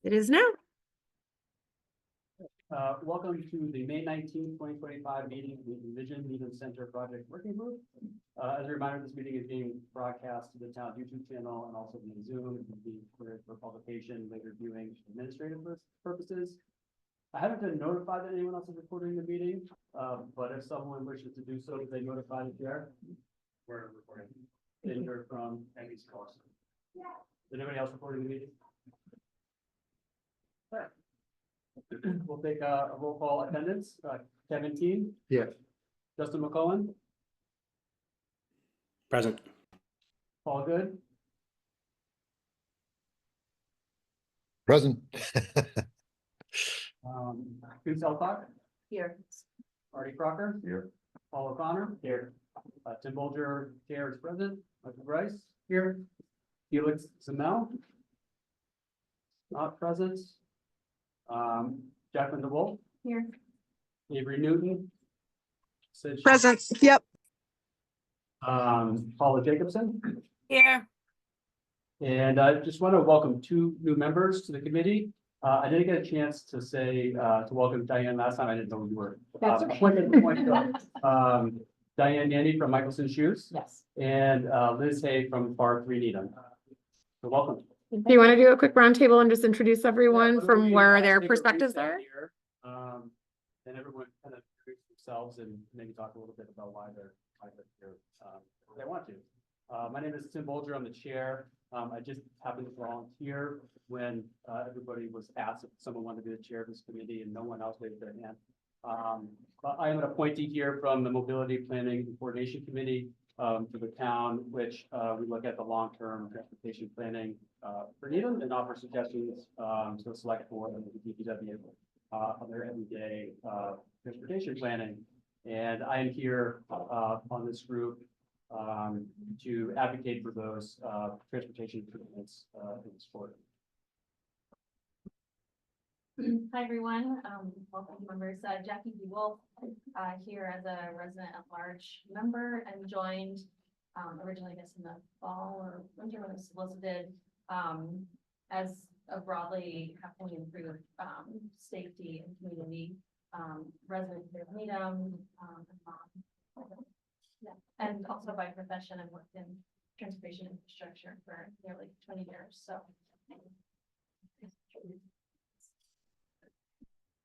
It is now. Welcome to the May 19th, 2025 meeting of the Envision Needham Center Project Working Group. As a reminder, this meeting is being broadcast to the town YouTube channel and also via Zoom. It will be cleared for publication, later viewing, administrative purposes. I haven't been notified that anyone else is recording the meeting, but if someone wishes to do so, they notify the chair. We're recording. Didn't hear from Andy's cost. Is anybody else recording the meeting? All right. We'll take a roll call attendance. Kevin Teen. Yes. Justin McCullen. Present. Paul Good. Present. Chris Elcock. Here. Artie Crocker. Here. Paul O'Connor. Here. Tim Bolger, chair is present. Michael Bryce. Here. Felix Zamel. Not present. Jacqueline DeWolf. Here. Avery Newton. Sid Present, yep. Paula Jacobson. Here. And I just want to welcome two new members to the committee. I didn't get a chance to say, to welcome Diane last time. I didn't know who you were. That's okay. Diane Yanni from Michelson Shoes. Yes. And Liz Hay from Bar 3 Needham. So welcome. Do you want to do a quick roundtable and just introduce everyone Yeah, from where their take a perspectives reset are? here. And everyone kind of introduce themselves and maybe talk a little bit about why they're here. If they want to. My name is Tim Bolger. I'm the chair. I just happened to volunteer when everybody was asked if someone wanted to be the chair of this committee and no one else raised their hand. But I am an appointee here from the Mobility Planning and Coordination Committee for the town, which we look at the long-term transportation planning for Needham and offer suggestions to the select board and the DPW on their everyday transportation planning. And I am here on this group to advocate for those transportation improvements in the sport. Hi, everyone. Welcome members. Jackie DeWolf here as a resident at large member and joined originally, I guess, in the fall or winter when it was solicited as a broadly helping improve safety and community resident here of Needham. And also by profession, I've worked in transportation infrastructure for nearly 20 years. So.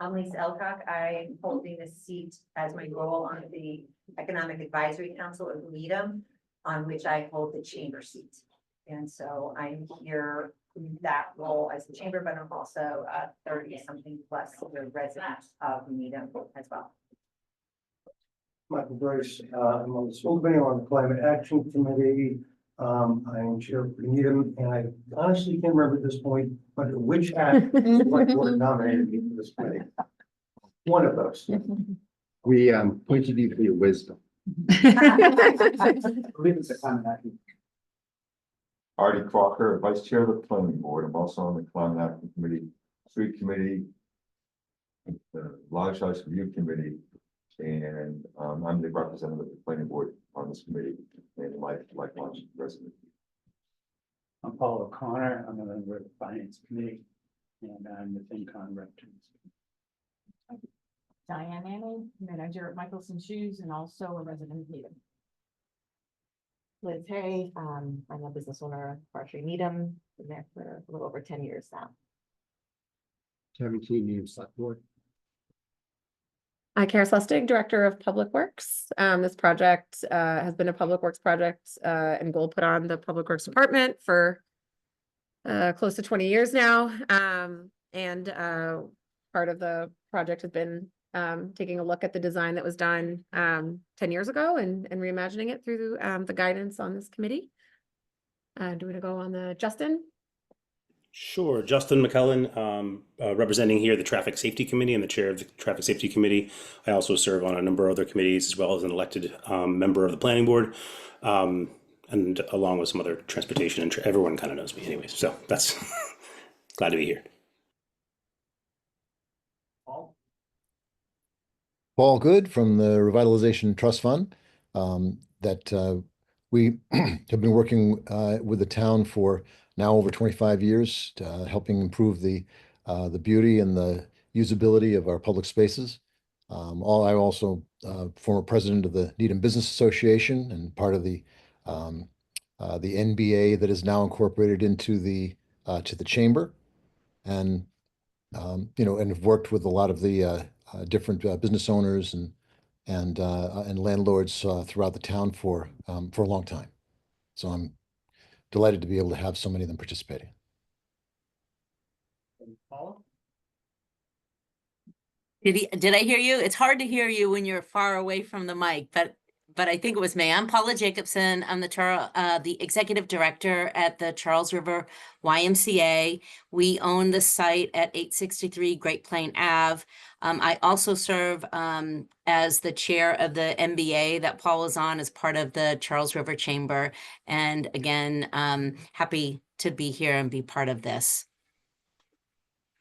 I'm Lisa Elcock. I'm holding this seat as my role on the Economic Advisory Council of Needham, on which I hold the chamber seat. And so I'm here in that role as the chamber, but I'm also 30-something plus the resident of Needham as well. Michael Bryce, I'm on the school committee, on the Climate Action Committee. I'm chair for Needham, and I honestly can't remember at this point, but which act what board nominated me for this committee. One of those. We pointed you for your wisdom. I believe it's a Climate Action. Artie Crocker, Vice Chair of the Planning Board. I'm also on the Climate Action Committee, Street Committee, the Large Size Review Committee, and I'm the representative of the Planning Board on this committee and lifelong resident. I'm Paul O'Connor. I'm a member of the Finance Committee, and I'm the FinCon rep. Diane Annie, manager at Michelson Shoes and also a resident of Needham. Liz Hay, I'm a business owner at Bar 3 Needham, been there for a little over 10 years now. 17 years select board. Kara Lustig, Director of Public Works. This project has been a Public Works project and goal put on the Public Works Department for close to 20 years now. And part of the project has been taking a look at the design that was done 10 years ago and reimagining it through the guidance on this committee. Do we want to go on the Justin? Sure. Justin McCullen, representing here the Traffic Safety Committee and the chair of the Traffic Safety Committee. I also serve on a number of other committees as well as an elected member of the Planning Board, and along with some other transportation and everyone kind of knows me anyways. So that's glad to be here. Paul Good from the Revitalization Trust Fund. That we have been working with the town for now over 25 years, helping improve the the beauty and the usability of our public spaces. I'm also former president of the Needham Business Association and part of the NBA that is now incorporated into to the chamber. And and have worked with a lot of the different business owners and landlords throughout the town for a long time. So I'm delighted to be able to have so many of them participating. Paula? Did I hear you? It's hard to hear you when you're far away from the mic, but I think it was me. I'm Paula Jacobson. I'm the executive director at the Charles River YMCA. We own the site at 863 Great Plain Ave. I also serve as the chair of the MBA that Paul is on as part of the Charles River Chamber. And again, happy to be here and be part of this.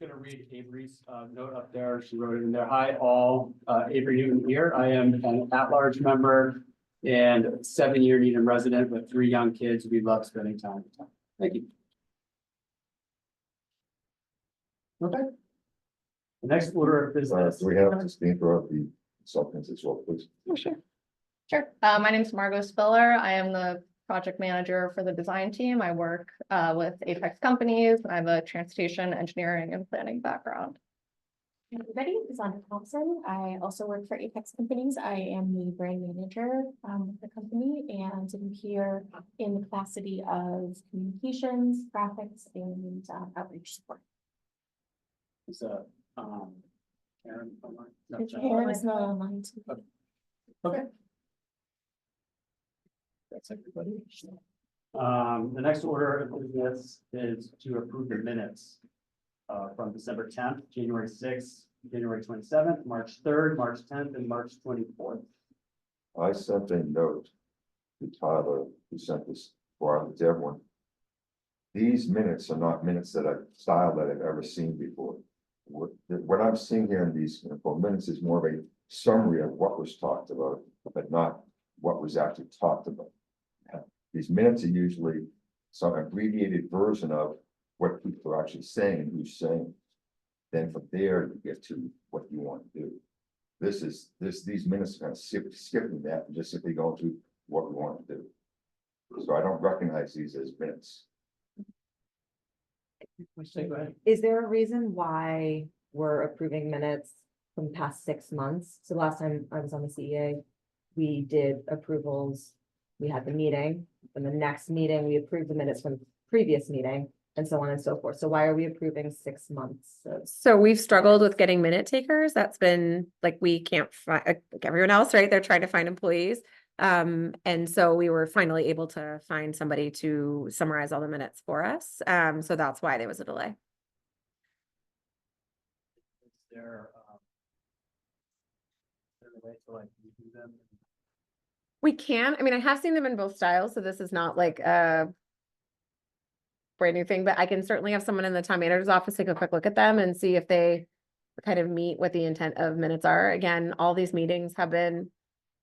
Gonna read Avery's note up there. She wrote it in there. Hi, all. Avery Newton here. I am an at-large member and 7-year Needham resident with 3 young kids. We love spending time with them. Thank you. Okay. The next order of business. Do we have to speak of the consultants as well, please? Oh, sure. Sure. My name is Margot Spiller. I am the project manager for the design team. I work with Apex companies. I have a transportation engineering and planning background. Hey, everybody, Sandra Thompson. I also work for Apex Companies. I am the brand manager with the company, and I'm here in the capacity of communications, graphics, and outreach support. Is Karen online? No, Karen is not online too. Okay. That's everybody. The next order of business is to approve the minutes from December 10th, January 6th, January 27th, March 3rd, March 10th, and March 24th. I sent a note to Tyler, who sent this to everyone. These minutes are not minutes style that I've ever seen before. What I'm seeing here in these 4 minutes is more of a summary of what was talked about, but not what was actually talked about. These minutes are usually some abbreviated version of what people are actually saying and who's saying. Then from there, you get to what you want to do. These minutes are kind of skipping that and just simply going to what we want to do. So I don't recognize these as minutes. Go ahead. Is there a reason why we're approving minutes from the past 6 months? So last time I was on the CEA, we did approvals. We had the meeting, and the next meeting, we approved the minutes from the previous meeting, and so on and so forth. So why are we approving 6 months? So we've struggled with getting minute takers. That's been like, we can't find, like everyone else, right? They're trying to find employees. And so we were finally able to find somebody to summarize all the minutes for us. So that's why there was a delay. Is there a way to like review them? We can, I mean, I have seen them in both styles, so this is not like a brand new thing, but I can certainly have someone in the town manager's office take a quick look at them and see if they kind of meet what the intent of minutes are. Again, all these meetings have been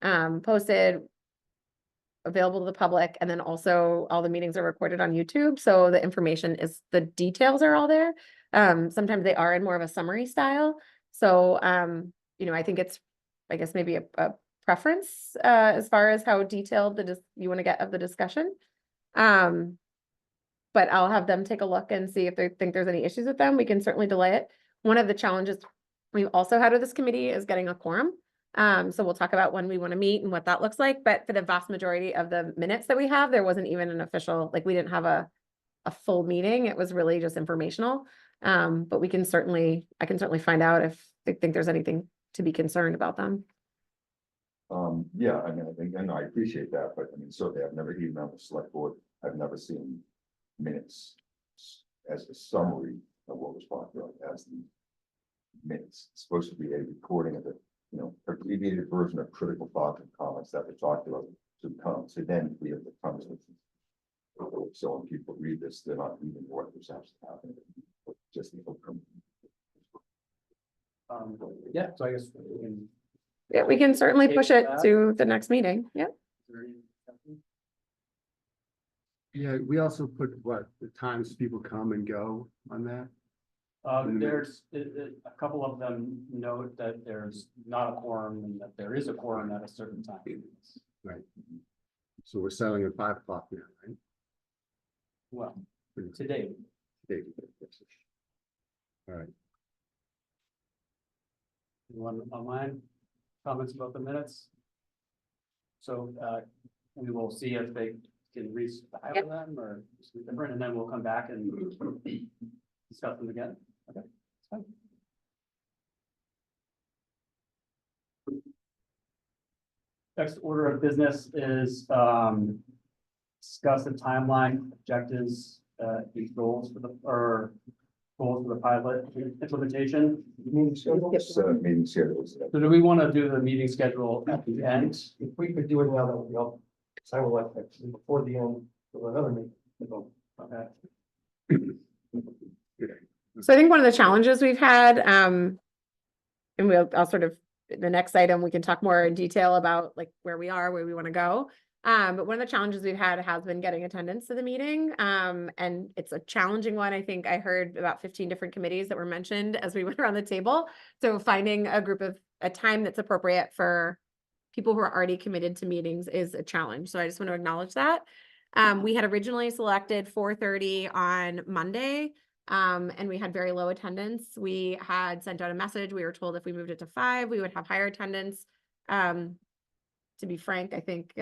posted, available to the public, and then also all the meetings are recorded on YouTube, so the information is, the details are all there. Sometimes they are in more of a summary style, so I think it's, I guess, maybe a preference as far as how detailed you want to get of the discussion. But I'll have them take a look and see if they think there's any issues with them. We can certainly delay it. One of the challenges we've also had with this committee is getting a quorum. So we'll talk about when we want to meet and what that looks like. But for the vast majority of the minutes that we have, there wasn't even an official, like we didn't have a full meeting. It was really just informational. But I can certainly find out if they think there's anything to be concerned about them. Yeah, I mean, and I appreciate that, but I mean, certainly I've never, even on the select board, I've never seen minutes as a summary of what was talked about as the minutes. It's supposed to be a recording of the, abbreviated version of critical thoughts and comments that were talked about to come to then we have the conversation. So when people read this, they're not reading what was actually happening, just the outcome. Yeah, so I guess we can. Yeah, we can certainly push it to the next meeting. Yeah. Yeah, we also put the times people come and go on that. There's, a couple of them note that there's not a quorum and that there is a quorum at a certain time. Right. So we're selling at 5 o'clock now, right? Well, today, Okay. All right. anyone online, comments about the minutes? So, we will see if they can restyle them or something different, and then we'll come back and discuss them again. Okay, that's fine. Next order of business is, discuss the timeline, objectives, these goals for the, or goals for the pilot implementation. Meeting schedule? Meeting schedules. So do we want to do the meeting schedule at the end? If we could do it now, that would be helpful. So I would like that before the end of another meeting. Okay. So I think one of the challenges we've had, and I'll sort of, the next item, we can talk more in detail about like where we are, where we want to go. But one of the challenges we've had has been getting attendance to the meeting. And it's a challenging one. I think I heard about 15 different committees that were mentioned as we went around the table. So finding a time that's appropriate for people who are already committed to meetings is a challenge. So I just want to acknowledge that. We had originally selected 4:30 on Monday. And we had very low attendance. We had sent out a message. We were told if we moved it to 5, we would have higher attendance. To be frank, I think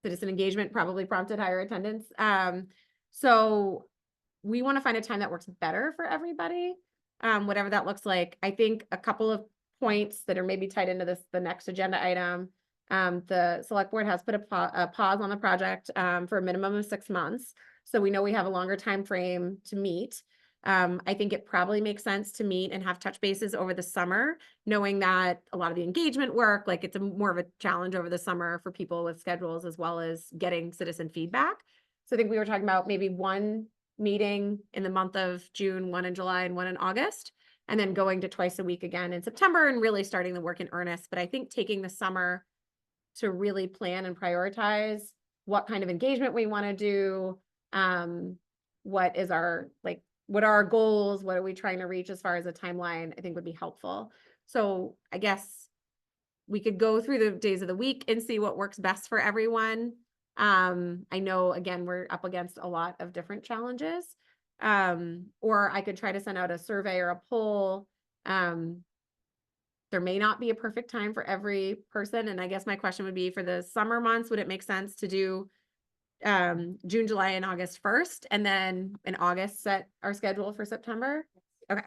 citizen engagement probably prompted higher attendance. So we want to find a time that works better for everybody, whatever that looks like. I think a couple of points that are maybe tied into the next agenda item. The select board has put a pause on the project for a minimum of 6 months. So we know we have a longer time frame to meet. I think it probably makes sense to meet and have touch bases over the summer, knowing that a lot of the engagement work, like it's more of a challenge over the summer for people with schedules as well as getting citizen feedback. So I think we were talking about maybe 1 meeting in the month of June, 1 in July and 1 in August, and then going to twice a week again in September and really starting the work in earnest. But I think taking the summer to really plan and prioritize what kind of engagement we want to do, what is our, like, what are our goals? What are we trying to reach as far as a timeline? I think would be helpful. So I guess we could go through the days of the week and see what works best for everyone. I know, again, we're up against a lot of different challenges. Or I could try to send out a survey or a poll. There may not be a perfect time for every person. And I guess my question would be, for the summer months, would it make sense to do June, July, and August 1st, and then in August set our schedule for September? Okay.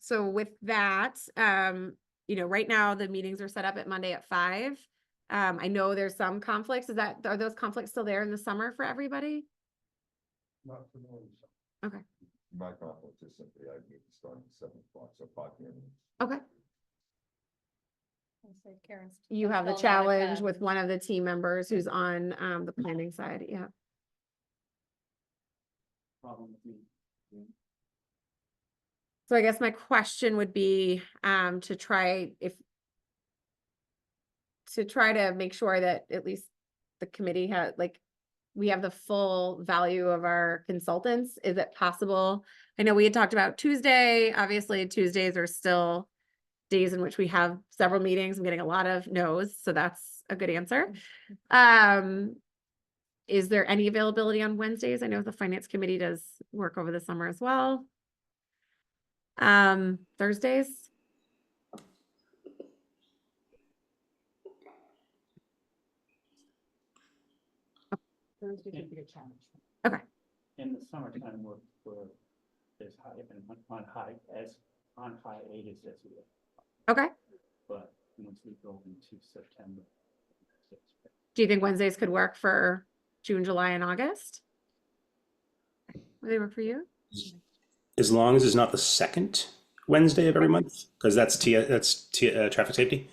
So with that, right now the meetings are set up at Monday at 5. I know there's some conflicts. Are those conflicts still there in the summer for everybody? Not for me. Okay. My conflict is simply I need to start at 7 o'clock, so 5 p.m. Okay. Karen's You have the still not challenge attend. with one of the team members who's on the planning side. Yeah. Problem with me. So I guess my question would be to try to make sure that at least the committee has, like, we have the full value of our consultants. Is it possible? I know we had talked about Tuesday. Obviously, Tuesdays are still days in which we have several meetings. I'm getting a lot of no's, so that's a good answer. Is there any availability on Wednesdays? I know the finance committee does work over the summer as well. Thursdays? Thursday could be a challenge. Okay. In the summertime, we're as high and on high hiatus as we are. Okay. But once we go into September. Do you think Wednesdays could work for June, July, and August? Would they work for you? As long as it's not the second Wednesday of every month, because that's traffic safety.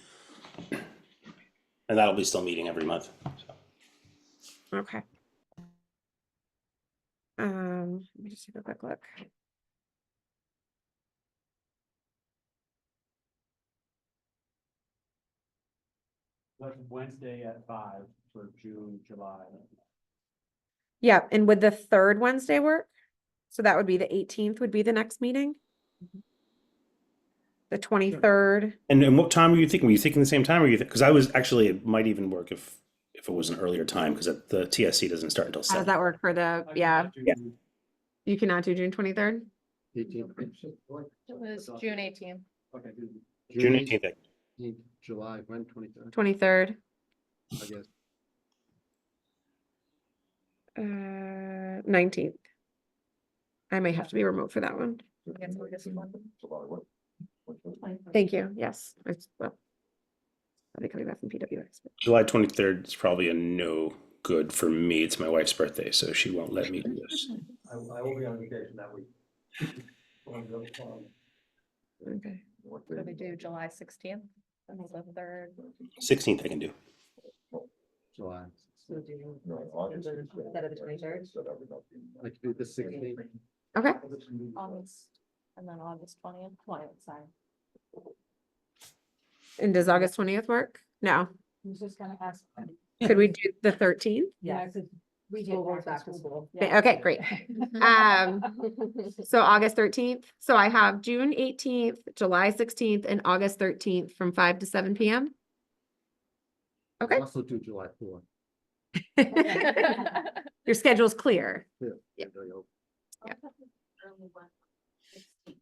And that'll be still meeting every month. So. Okay. Let me just take a quick look. That's Wednesday at 5 for June, July. Yeah, and would the third Wednesday work? So that would be the 18th would be the next meeting. The 23rd. And what time were you thinking? Were you thinking the same time, or because I was actually, it might even work if it was an earlier time, because the TSC doesn't start until How does 7. that work for the, yeah, you cannot do June 23rd? 18th. It was June 18th. Okay. June 18th. July, when, 23rd, 23rd. I guess. 19th. I may have to be remote for that one. July, what? Thank you. Yes. Well, I'll be coming back from PWX. July 23rd is probably a no good for me. It's my wife's birthday, so she won't let me do this. I will be on vacation that week. Okay. Could we do July 16th? That was the 3rd. 16th I can do. July. No, August. Instead of the 23rd? So that would not be- Like the 16th. Okay. August, and then August 20th, sorry. And does August 20th work? No. I was just gonna ask. Could we do the 13th? Yeah, because we get school goes back back to to school. school. Okay, great. So August 13th. So I have June 18th, July 16th, and August 13th from 5 to 7 p.m. Okay. Also do July 4th. Your schedule's clear. Yeah. Yeah. Early one, 16.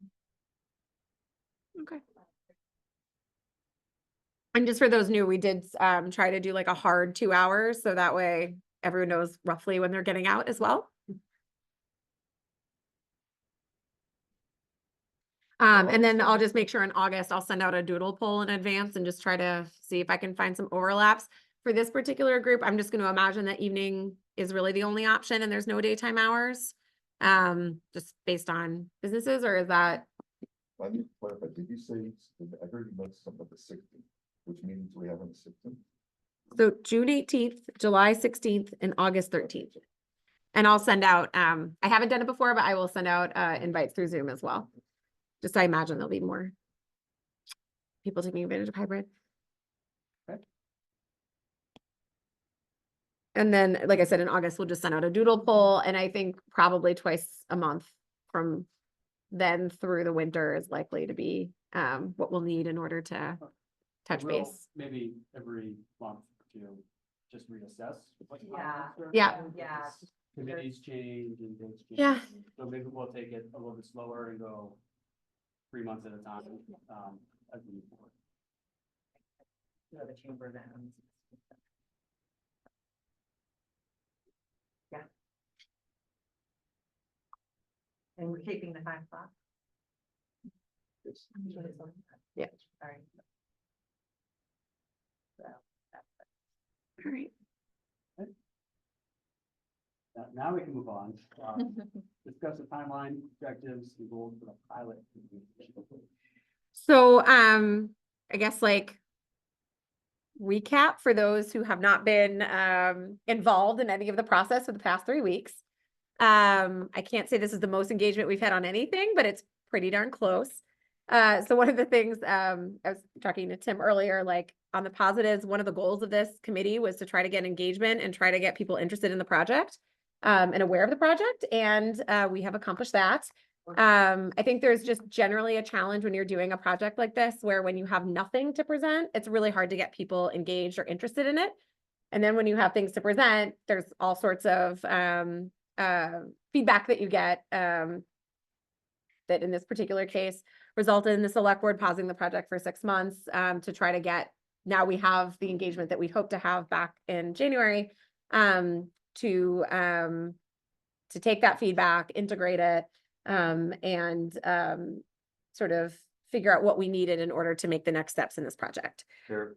Okay. And just for those new, we did try to do like a hard 2 hours, so that way everyone knows roughly when they're getting out as well. And then I'll just make sure in August, I'll send out a doodle poll in advance and just try to see if I can find some overlaps. For this particular group, I'm just going to imagine that evening is really the only option and there's no daytime hours. Just based on businesses, or is that? I need to clarify, did you say, I heard you mention something about the 16th, which meetings do we have on the 16th? So June 18th, July 16th, and August 13th. And I'll send out, I haven't done it before, but I will send out invites through Zoom as well. Just I imagine there'll be more people taking advantage of hybrid. Okay. And then, like I said, in August, we'll just send out a doodle poll, and I think probably twice a month from then through the winter is likely to be what we'll need in order to touch We'll base. Maybe every month to just reassess. what you Yeah. want. Yeah. Yeah. Committees change and things change. Yeah. So maybe we'll take it a little bit slower and go 3 months at a time, as we move forward. You know, the chamber event. Yeah. And we're keeping the 5 o'clock? Yes. Yeah. Sorry. All right. Now we can move on. Discuss the timeline, objectives, and goals for the pilot. So, I guess like recap for those who have not been involved in any of the process for the past 3 weeks. I can't say this is the most engagement we've had on anything, but it's pretty darn close. So one of the things, I was talking to Tim earlier, like on the positives, one of the goals of this committee was to try to get engagement and try to get people interested in the project and aware of the project. And we have accomplished that. I think there's just generally a challenge when you're doing a project like this, where when you have nothing to present, it's really hard to get people engaged or interested in it. And then when you have things to present, there's all sorts of feedback that you get that in this particular case resulted in the select board pausing the project for 6 months to try to get, now we have the engagement that we'd hoped to have back in January to take that feedback, integrate it, and sort of figure out what we needed in order to make the next steps in this project. Kara,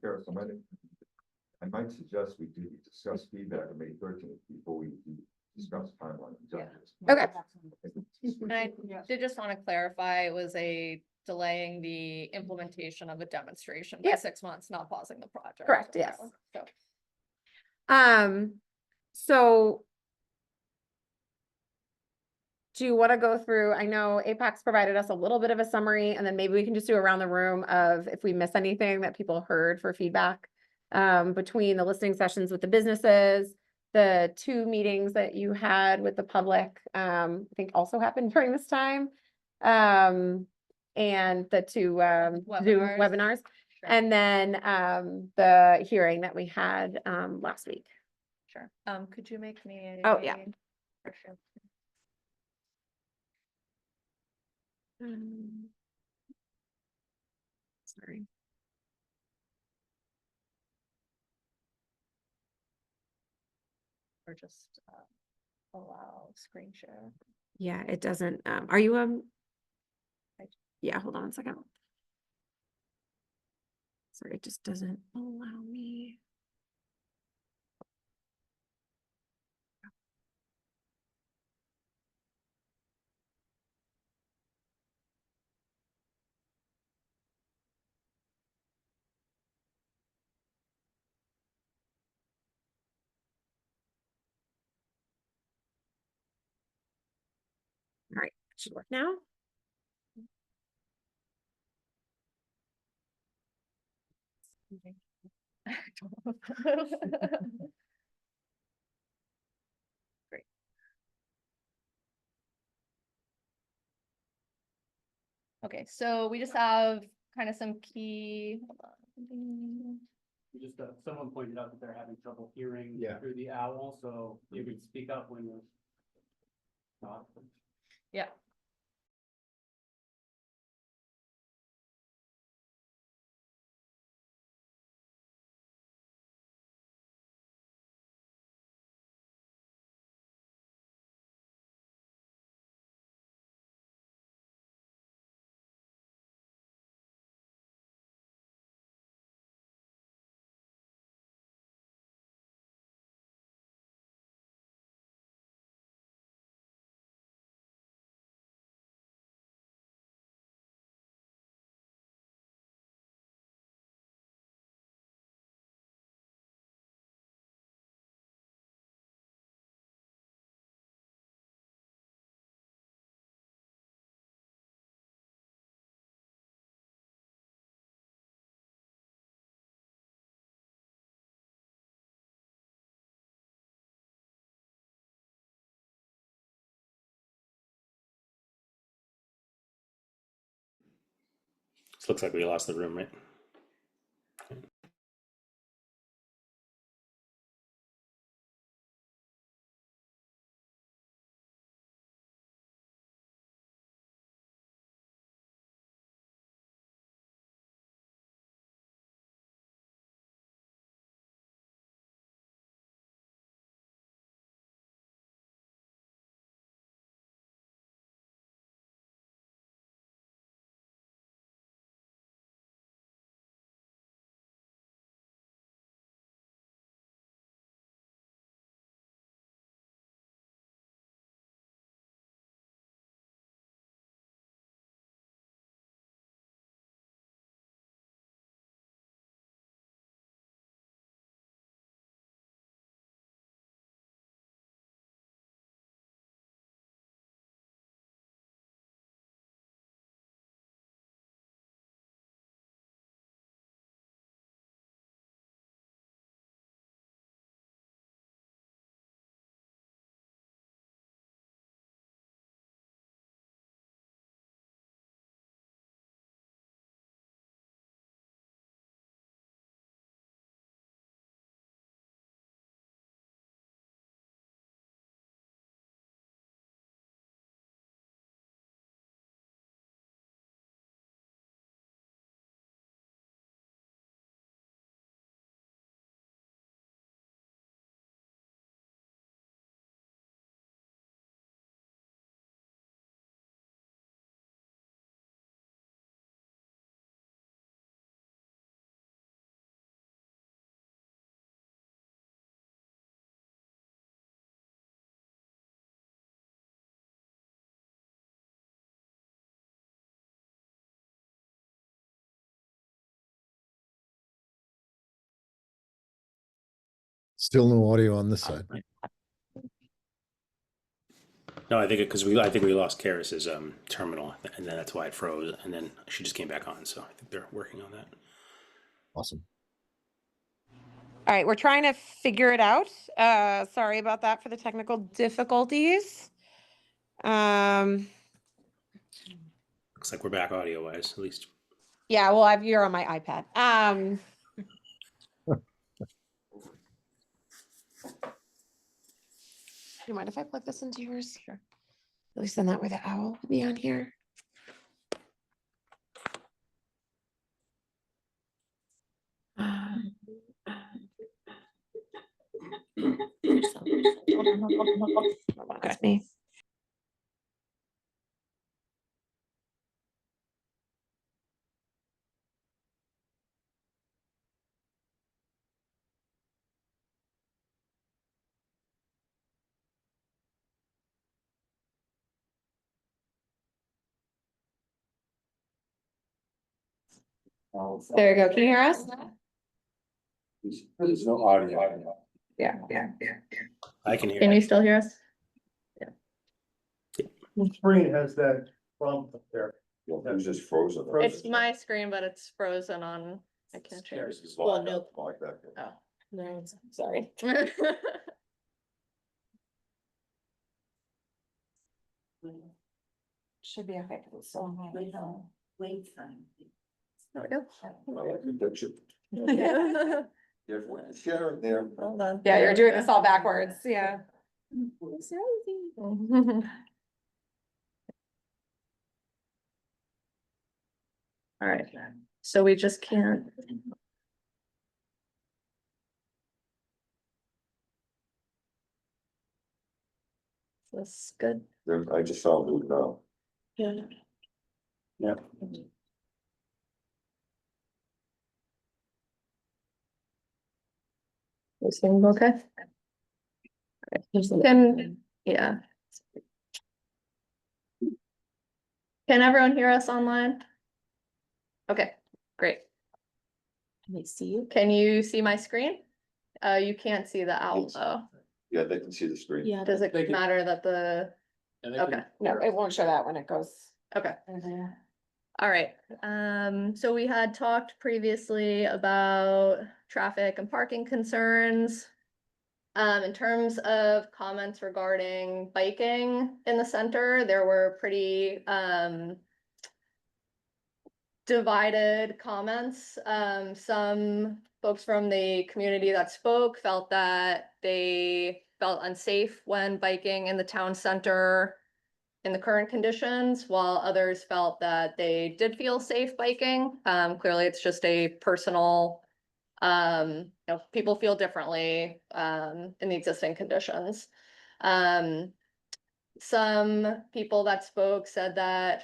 I might suggest we do discuss feedback on May 13th before we do discuss timeline. objectives. Okay. And I did just want to clarify, it was delaying the implementation of a demonstration by Yeah. 6 months, not pausing the project. Correct, yes. So, So do you want to go through, I know Apex provided us a little bit of a summary, and then maybe we can just do around the room of if we miss anything that people heard for feedback between the listening sessions with the businesses, the 2 meetings that you had with the public, I think also happened during this time. And the 2 Zoom Webinars. webinars. Sure. And then the hearing that we had last week. Sure. Could you make me? Oh, yeah. For sure. Sorry. Or just allow screen share. Yeah, it doesn't, are you, I- yeah, hold on 1 second. Sorry, it just doesn't allow me. All right, it should work now. Great. Okay, so we just have kind of some key. Hold on. We just, someone pointed out that they're having trouble hearing Yeah. through the owl, so you can speak up when you're not. Yeah. This looks like we lost the room, right? Still no audio on this side. No, I think I think we lost Karis's terminal, and then that's why it froze, and then she just came back on. So I think they're working on that. Awesome. All right, we're trying to figure it out. Sorry about that for the technical difficulties. Um, Looks like we're back audio wise, at least. yeah, well, you're on my iPad. Do you mind if I plug this into yours? Sure. At least then that way the owl will be on here. That's me. There you go. Can you hear us? There's no audio. Yeah. I can hear. Can you still hear us? The screen has that bump up there. Well, it was just frozen. It's my screen, but it's frozen on, I can't change. It's locked up like that. Oh. No, sorry. Should be okay. So Wait time. There we go. Addiction. Different. Share it there. Well done. yeah, you're doing this all backwards. Yeah. All right, so we just can't. That's good. I just saw it now. Yeah. Yeah. Is things okay? Can, yeah. Can everyone hear us online? Okay, great. Can they see you? Can you see my screen? You can't see the owl Yes. though. Yeah, they can see the screen. Yeah. Does it They can- matter that the, And they okay, can No, hear it us. won't show that when it goes. okay. All right, so we had talked previously about traffic and parking concerns. In terms of comments regarding biking in the center, there were pretty, divided comments. Some folks from the community that spoke felt that they felt unsafe when biking in the town center in the current conditions, while others felt that they did feel safe biking. Clearly, it's just a personal, people feel differently in the existing conditions. Some people that spoke said that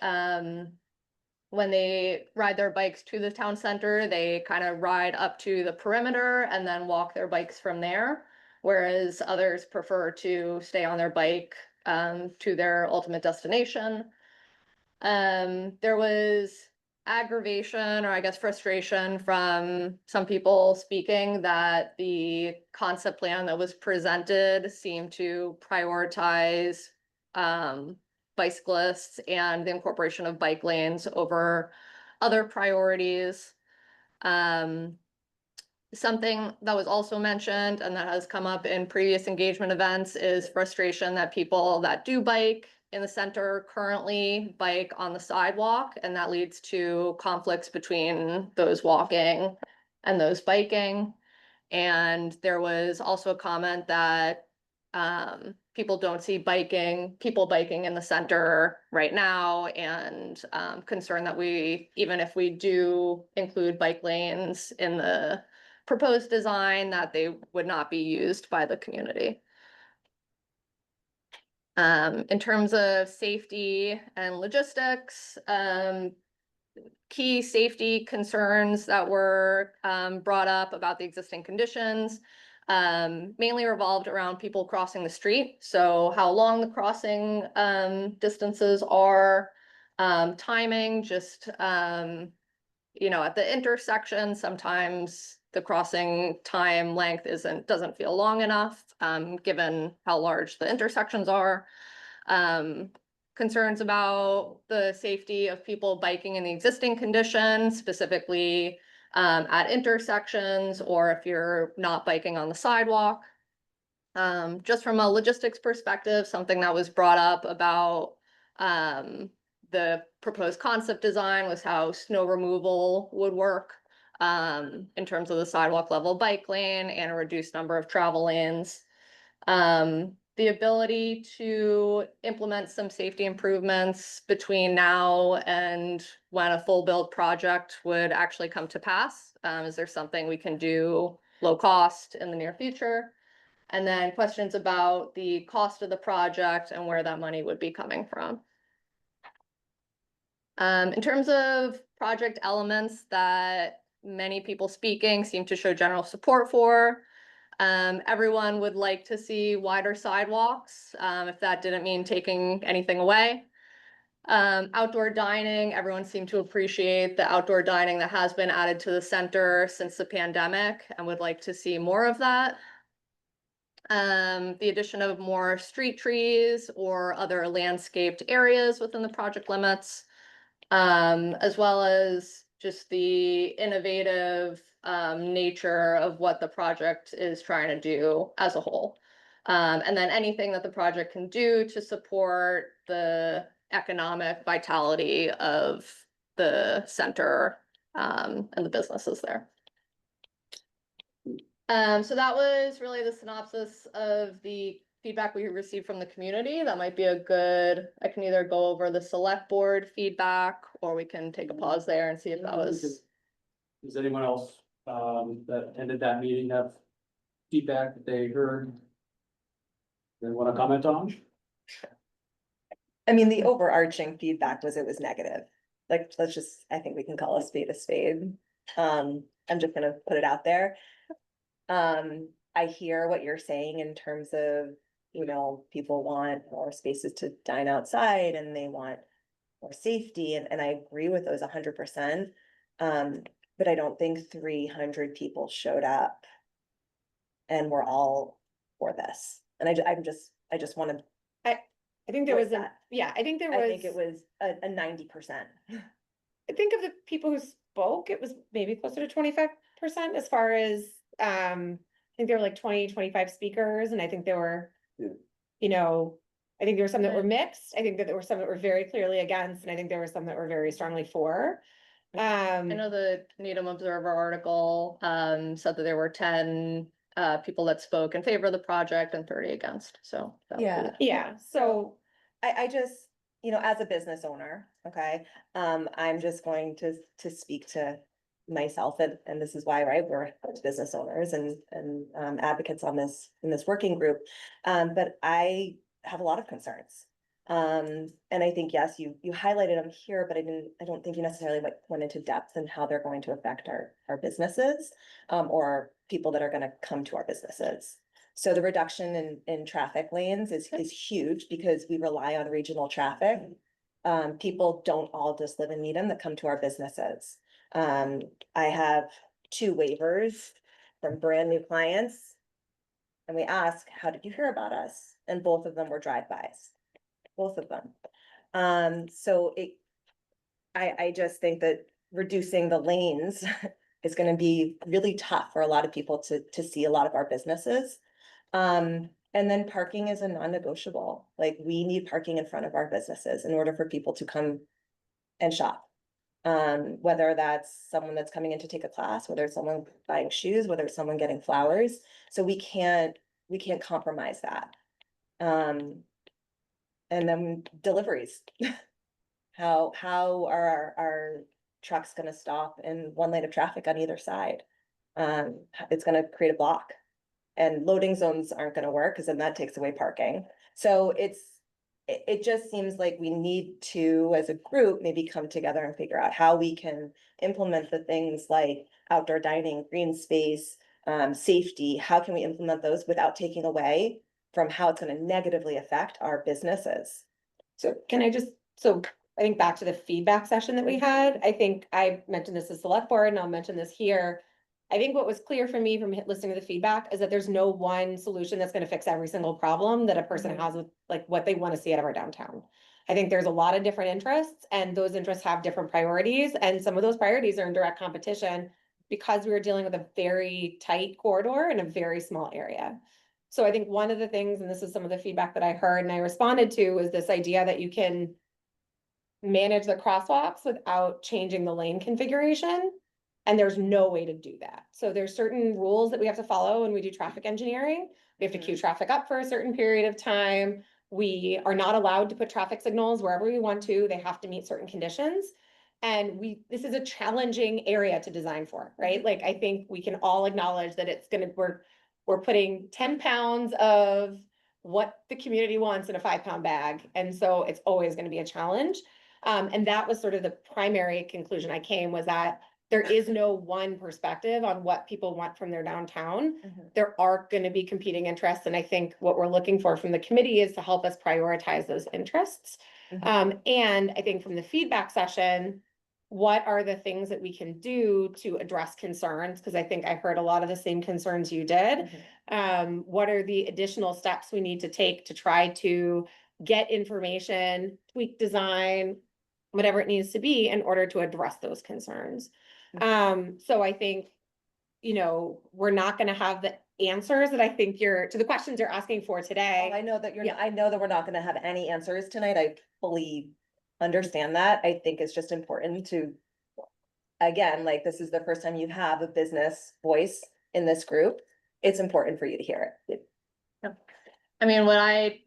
when they ride their bikes to the town center, they kind of ride up to the perimeter and then walk their bikes from there. Whereas others prefer to stay on their bike to their ultimate destination. There was aggravation, or I guess frustration, from some people speaking that the concept plan that was presented seemed to prioritize bicyclists and the incorporation of bike lanes over other priorities. Something that was also mentioned and that has come up in previous engagement events is frustration that people that do bike in the center currently bike on the sidewalk, and that leads to conflicts between those walking and those biking. And there was also a comment that people don't see people biking in the center right now, and concern that even if we do include bike lanes in the proposed design, that they would not be used by the community. In terms of safety and logistics, key safety concerns that were brought up about the existing conditions mainly revolved around people crossing the street. So how long the crossing distances are, timing, just at the intersection, sometimes the crossing time length doesn't feel long enough, given how large the intersections are. Concerns about the safety of people biking in the existing conditions, specifically at intersections, or if you're not biking on the sidewalk. Just from a logistics perspective, something that was brought up about the proposed concept design was how snow removal would work in terms of the sidewalk level bike lane and a reduced number of travel lanes. The ability to implement some safety improvements between now and when a full build project would actually come to pass. Is there something we can do low cost in the near future? And then questions about the cost of the project and where that money would be coming from. In terms of project elements that many people speaking seem to show general support for, everyone would like to see wider sidewalks, if that didn't mean taking anything away. Outdoor dining, everyone seemed to appreciate the outdoor dining that has been added to the center since the pandemic and would like to see more of that. The addition of more street trees or other landscaped areas within the project limits, as well as just the innovative nature of what the project is trying to do as a whole. And then anything that the project can do to support the economic vitality of the center and the businesses there. So that was really the synopsis of the feedback we received from the community. That might be a good, I can either go over the select board feedback, or we can take a pause there and see if that was. Does anyone else that attended that meeting have feedback that they heard? They want to comment on? I mean, the overarching feedback was it was negative. Like, let's just, I think we can call a spade a spade. I'm just gonna put it out there. I hear what you're saying in terms of, you know, people want more spaces to dine outside and they want more safety, and I agree with those 100%. But I don't think 300 people showed up and we're all for this. And I just want to. I think there was that. I think there I was. think it was a 90%. I think of the people who spoke, it was maybe closer to 25% as far as, I think there were like 25 speakers, and I think there were, you know, I think there were some that were mixed. I think that there were some that were very clearly against, and I think there were some that were very strongly for. I know the Needham Observer article said that there were 10 people that spoke in favor of the project and 30 against, so. that would be- Yeah, so. I just, you know, as a business owner, okay, I'm just going to speak to myself, and this is why, right, we're business owners and advocates on this, in this working group. But I have a lot of concerns. And I think, yes, you highlighted them here, but I don't think you necessarily went into depth in how they're going to affect our businesses, or people that are gonna come to our businesses. So the reduction in traffic lanes is huge because we rely on regional traffic. People don't all just live in Needham that come to our businesses. I have 2 waivers from brand new clients. And we ask, how did you hear about us? And both of them were drive-bys, both of them. So I just think that reducing the lanes is gonna be really tough for a lot of people to see a lot of our businesses. And then parking is a non-negotiable. Like, we need parking in front of our businesses in order for people to come and shop. Whether that's someone that's coming in to take a class, whether it's someone buying shoes, whether it's someone getting flowers. So we can't compromise that. And then deliveries. How are our trucks gonna stop in one lane of traffic on either side? It's gonna create a block. And loading zones aren't gonna work, because then that takes away parking. So it just seems like we need to, as a group, maybe come together and figure out how we can implement the things like outdoor dining, green space, safety. How can we implement those without taking away from how it's gonna negatively affect our businesses? So can I just, so I think back to the feedback session that we had, I think I mentioned this as select board, and I'll mention this here. I think what was clear for me from listening to the feedback is that there's no one solution that's gonna fix every single problem that a person has with like what they want to see out of our downtown. I think there's a lot of different interests, and those interests have different priorities, and some of those priorities are in direct competition because we were dealing with a very tight corridor in a very small area. So I think one of the things, and this is some of the feedback that I heard and I responded to, was this idea that you can manage the crosswalks without changing the lane configuration. And there's no way to do that. So there's certain rules that we have to follow when we do traffic engineering. We have to queue traffic up for a certain period of time. We are not allowed to put traffic signals wherever we want to. They have to meet certain conditions. And this is a challenging area to design for, right? Like, I think we can all acknowledge that we're putting 10 pounds of what the community wants in a 5-pound bag. And so it's always going to be a challenge. And that was sort of the primary conclusion I came, was that there is no one perspective on what people want from their downtown. There are going to be competing interests. And I think what we're looking for from the committee is to help us prioritize those interests. And I think from the feedback session, what are the things that we can do to address concerns? Because I think I heard a lot of the same concerns you did. What are the additional steps we need to take to try to get information, tweak design, whatever it needs to be in order to address those concerns? So I think, we're not gonna have the answers that I think to the questions you're asking for today. I know that Yeah. I know that we're not gonna have any answers tonight. I fully understand that. I think it's just important to, again, like, this is the first time you have a business voice in this group. It's important for you to hear it. I mean, my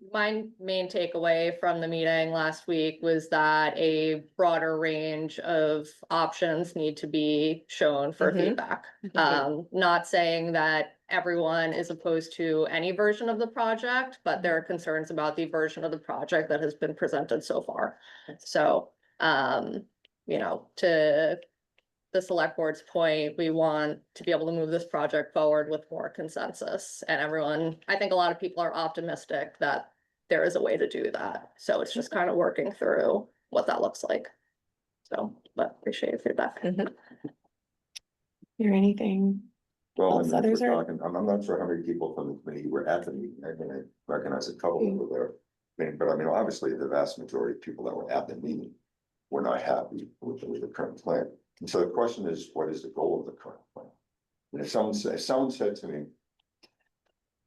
main takeaway from the meeting last week was that a broader range of options need to be shown for feedback. Not saying that everyone is opposed to any version of the project, but there are concerns about the version of the project that has been presented so far. So, to the select board's point, we want to be able to move this project forward with more consensus, and I think a lot of people are optimistic that there is a way to do that. So it's just kind of working through what that looks like. So, but appreciate your feedback. Hear anything? Well, Else and if others we're are- talking, I'm not sure how many people from the committee were at the meeting. I think I recognize a couple that were there. But obviously, the vast majority of people that were at the meeting were not happy with the current plan. And so the question is, what is the goal of the current plan? And if someone said to me,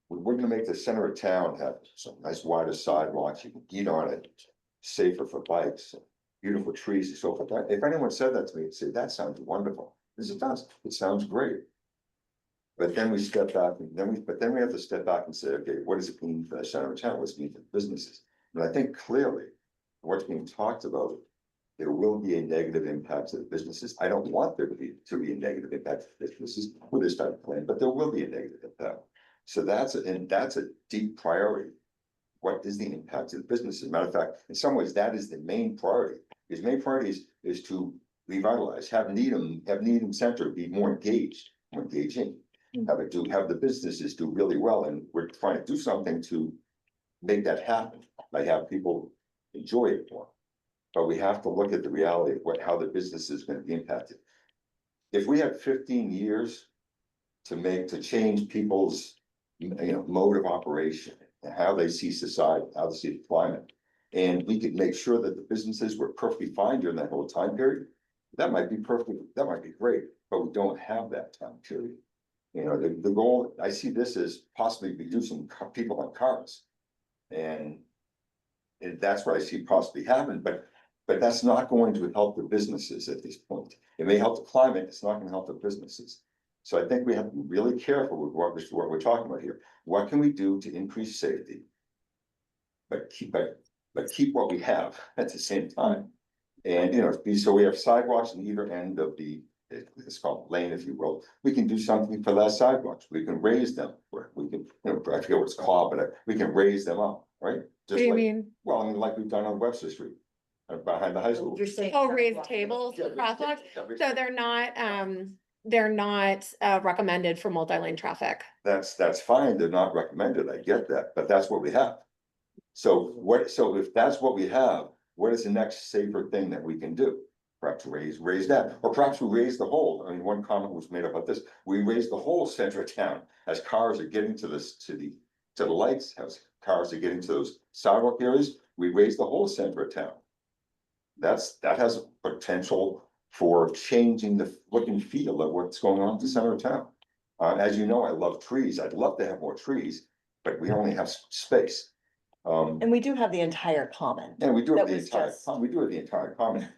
we're gonna make the center of town have some nice wider sidewalks, you can eat on it, safer for bikes, beautiful trees and so forth. If anyone said that to me, I'd say, that sounds wonderful. Because it does, it sounds great. But then we step back and then we have to step back and say, okay, what does it mean for the center of town? What's it mean for businesses? And I think clearly what's being talked about, there will be a negative impact to the businesses. I don't want there to be a negative impact to businesses with this type of plan, but there will be a negative impact. So that's a deep priority. What is the impact to the businesses? Matter of fact, in some ways, that is the main priority. His main priority is to revitalize, have Needham Center be more engaging. Have the businesses do really well, and we're trying to do something to make that happen, by have people enjoy it more. But we have to look at the reality of how the business is going to be impacted. If we had 15 years to change people's, mode of operation, and how they see society, how they see the climate, and we could make sure that the businesses were perfectly fine during that whole time period, that might be great, but we don't have that time period. The goal, I see this as possibly reducing people on cars. And that's what I see possibly happen, but that's not going to help the businesses at this point. It may help the climate, it's not gonna help the businesses. So I think we have to be really careful with what we're talking about here. What can we do to increase safety? But keep what we have at the same time. And, so we have sidewalks on either end of it's called lane, if you will. We can do something for that sidewalks. We can raise them, or we can, I forget what it's called, but we can raise them up, right? What do you mean? Well, like we've done on Webster Street, behind the high school. You're saying. Oh, raised tables, crosswalks? So they're not recommended for multi-lane traffic. That's fine. They're not recommended. I get that, but that's what we have. So if that's what we have, what is the next safer thing that we can do? Perhaps raise that, or perhaps we raise the whole. I mean, one comment was made about this. We raise the whole center of town as cars are getting to the lights, as cars are getting to those sidewalk areas. We raise the whole center of town. That has potential for changing the look and feel of what's going on at the center of town. As you know, I love trees. I'd love to have more trees, but we only have space. And we do have the entire common. And we do have That the was entire, just- we do have the entire common.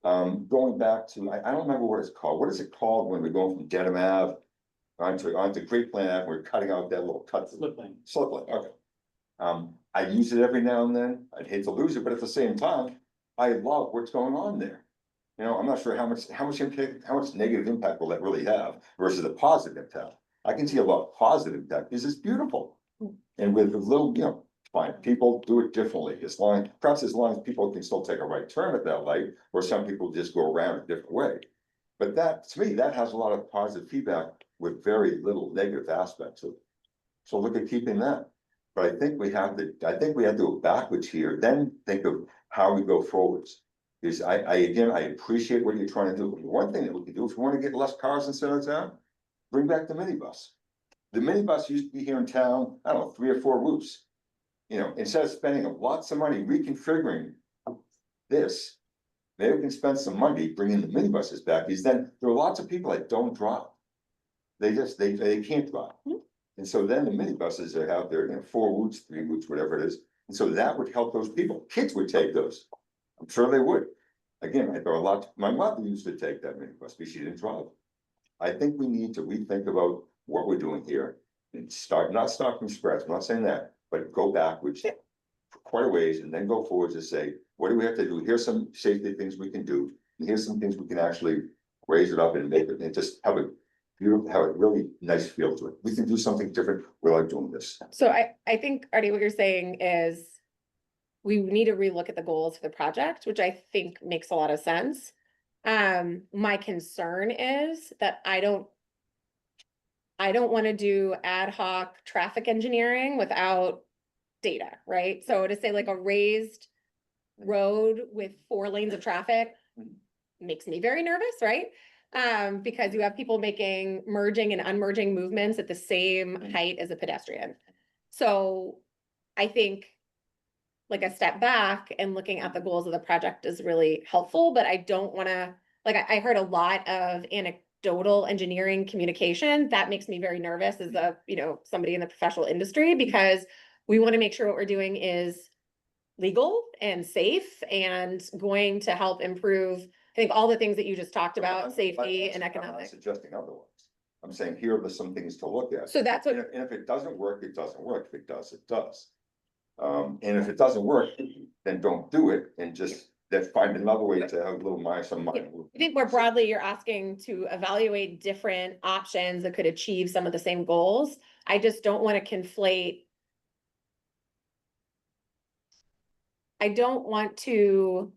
Going back to, I don't remember what it's called. What is it called when we're going from Dedham Ave onto Great Plain Ave, we're cutting out that little cut. Slip lane. Slip lane, okay. I use it every now and then. I'd hate to lose it, but at the same time, I love what's going on there. You know, I'm not sure how much impact, how much negative impact will that really have versus a positive impact. I can see a lot of positive impact because it's beautiful. And with a little, you know, fine, people do it differently. Perhaps as long as people can still take a right turn at that light, or some people just go around a different way. But that, to me, that has a lot of positive feedback with very little negative aspects of it. So look at keeping that. But I think we have to go backwards here, then think of how we go forwards. Because I appreciate what you're trying to do. One thing that we can do, if we want to get less cars in center town, bring back the minibus. The minibus used to be here in town, I don't know, 3 or 4 routes. You know, instead of spending lots of money reconfiguring this, maybe we can spend some money bringing the minibuses back, because then there are lots of people that don't drive. They can't drive. And so then the minibuses that have their, you know, 4 routes, 3 routes, whatever it is. And so that would help those people. Kids would take those. I'm sure they would. Again, my mother used to take that minibus because she didn't drive. I think we need to rethink about what we're doing here and not start from scratch. I'm not saying that, but go backwards for quite a ways and then go forwards and say, what do we have to do? Here's some safety things we can do. And here's some things we can actually raise it up and make it and just have a really nice feel to it. We can do something different without doing this. So I think, Artie, what you're saying is we need to relook at the goals for the project, which I think makes a lot of sense. My concern is that I don't want to do ad hoc traffic engineering without data, right? So to say like a raised road with 4 lanes of traffic makes me very nervous, right? Because you have people making merging and unmerging movements at the same height as a pedestrian. So I think like a step back and looking at the goals of the project is really helpful, but I don't want to, like, I heard a lot of anecdotal engineering communication. That makes me very nervous as a, you know, somebody in the professional industry, because we want to make sure what we're doing is legal and safe and going to help improve, I think, all the things that you just talked about, safety and I'm not economic. suggesting otherwise. I'm saying here are some things to look at. So that's what, And if it doesn't work, it doesn't work. If it does, it does. And if it doesn't work, then don't do it and just then find another way to have a little some I think more broadly, you're asking to evaluate different options that could achieve some of the same goals. I just don't want to conflate. I don't want to.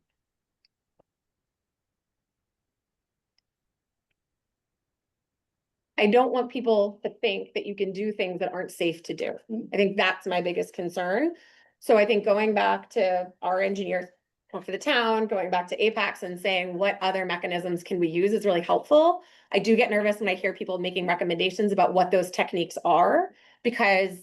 I don't want people to think that you can do things that aren't safe to do. I think that's my biggest concern. So I think going back to our engineers for the town, going back to Apex and saying what other mechanisms can we use is really helpful. I do get nervous when I hear people making recommendations about what those techniques are, because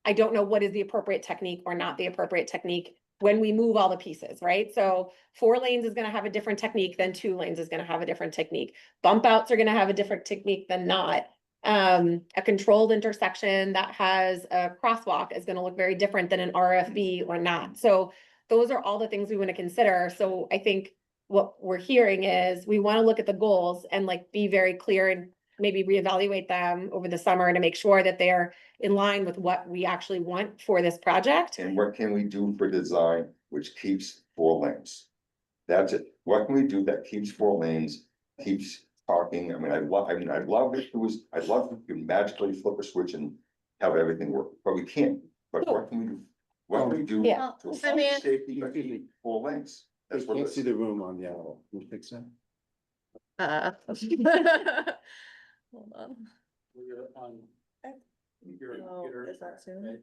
I don't know what is the appropriate technique or not the appropriate technique when we move all the pieces, right? So 4 lanes is going to have a different technique than 2 lanes is going to have a different technique. Bump outs are going to have a different technique than not. A controlled intersection that has a crosswalk is going to look very different than an RFB or not. So those are all the things we want to consider. So I think what we're hearing is we want to look at the goals and like be very clear and maybe reevaluate them over the summer to make sure that they're in line with what we actually want for this project. And what can we do for design which keeps 4 lanes? That's it. What can we do that keeps 4 lanes, keeps parking? I'd love if I'd love if you could magically flip a switch and have everything work, but we can't. But what can we do? What can we do? Yeah. to I mean- safety, but keep 4 lanes? I That's what can't it see is. the room on the owl. Can you fix that? Hold on. We're on. Is that soon?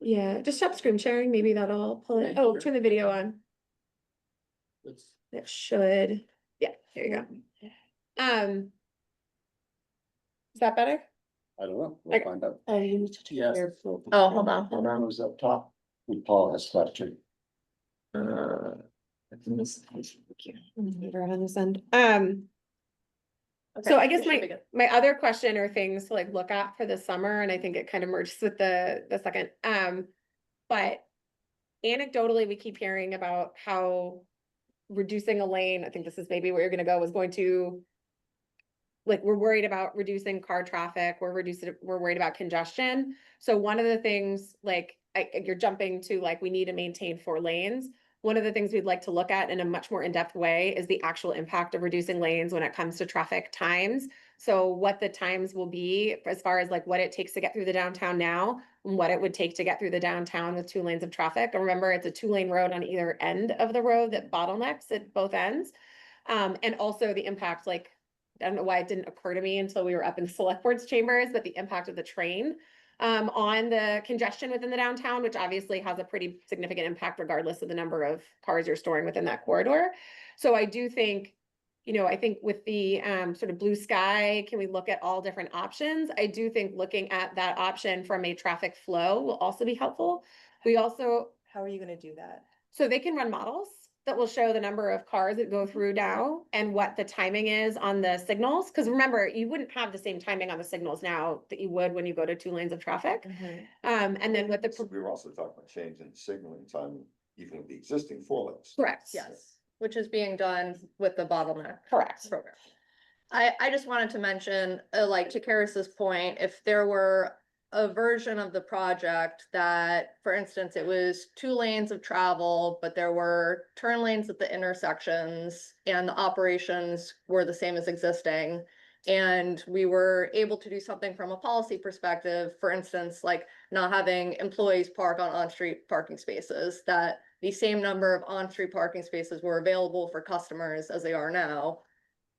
Yeah, just stop screen sharing. Maybe that'll pull it. Oh, turn the video on. It should. Yeah, there you go. Is that better? I don't know. We'll Okay. find out. Oh, you need to take Yes. your. Oh, hold on, hold on. Who's up top? And Paul has question. Let me see. Thank you. Right on this end. Okay, So I we guess should be good. my other question or things to like look at for the summer, and I think it kind of merges with the second, but anecdotally, we keep hearing about how reducing a lane, I think this is maybe where you're gonna go, is going to, like, we're worried about reducing car traffic, we're worried about congestion. So one of the things, like, you're jumping to like, we need to maintain 4 lanes. One of the things we'd like to look at in a much more in-depth way is the actual impact of reducing lanes when it comes to traffic times. So what the times will be as far as like what it takes to get through the downtown now, and what it would take to get through the downtown with 2 lanes of traffic. And remember, it's a 2-lane road on either end of the road that bottlenecks at both ends. And also the impact, like, I don't know why it didn't occur to me until we were up in select board's chambers, but the impact of the train on the congestion within the downtown, which obviously has a pretty significant impact regardless of the number of cars you're storing within that corridor. So I do think, I think with the sort of blue sky, can we look at all different options? I do think looking at that option from a traffic flow will also be helpful. We also, How are you gonna do that? so they can run models that will show the number of cars that go through now and what the timing is on the signals. Because remember, you wouldn't have the same timing on the signals now that you would when you go to 2 lanes of traffic. And then with the, So we were also talking about changing the signaling time, even with the existing 4 lanes. correct. Yes, which is being done with the bottleneck Correct. program. I just wanted to mention, like to Karis's point, if there were a version of the project that, for instance, it was 2 lanes of travel, but there were turn lanes at the intersections and the operations were the same as existing. And we were able to do something from a policy perspective, for instance, like not having employees park on on-street parking spaces, that the same number of on-street parking spaces were available for customers as they are now.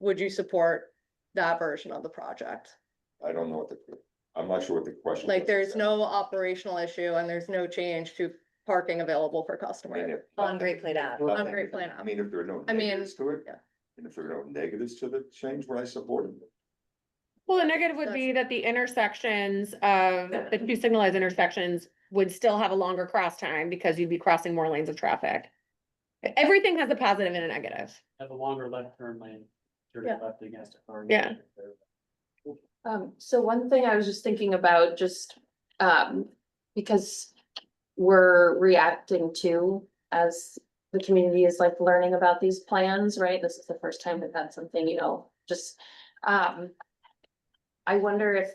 Would you support that version of the project? I don't know I'm not sure what the question. Like, was there's exactly. no operational issue and there's no change to parking available for I mean, customers. if On Great Plain Ave. nothing- On Great Plain Ave. I mean, if there are no I mean, negatives to it. yeah. And if there are no negatives to the change, would I support it? Well, the negative would be that the intersections of the 2 signalized intersections would still have a longer cross time because you'd be crossing more lanes of traffic. Everything has a positive and a negative. Have a longer left turn lane, turn Yeah. left against a car. Yeah. So one thing I was just thinking about, just, because we're reacting to, as the community is like learning about these plans, right? This is the first time we've had something, just, I wonder if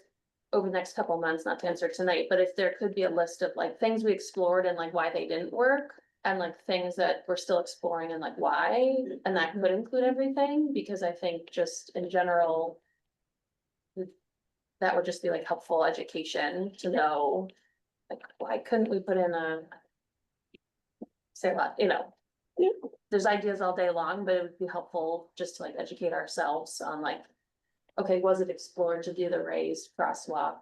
over the next couple of months, not to answer tonight, but if there could be a list of like things we explored and like why they didn't work. And like things that we're still exploring and like why, and that could include everything, because I think just in general. That would just be like helpful education to know, like, why couldn't we put in say a lot, there's ideas all day long, but it would be helpful just to like educate ourselves on like, okay, was it explored to do the raised crosswalk?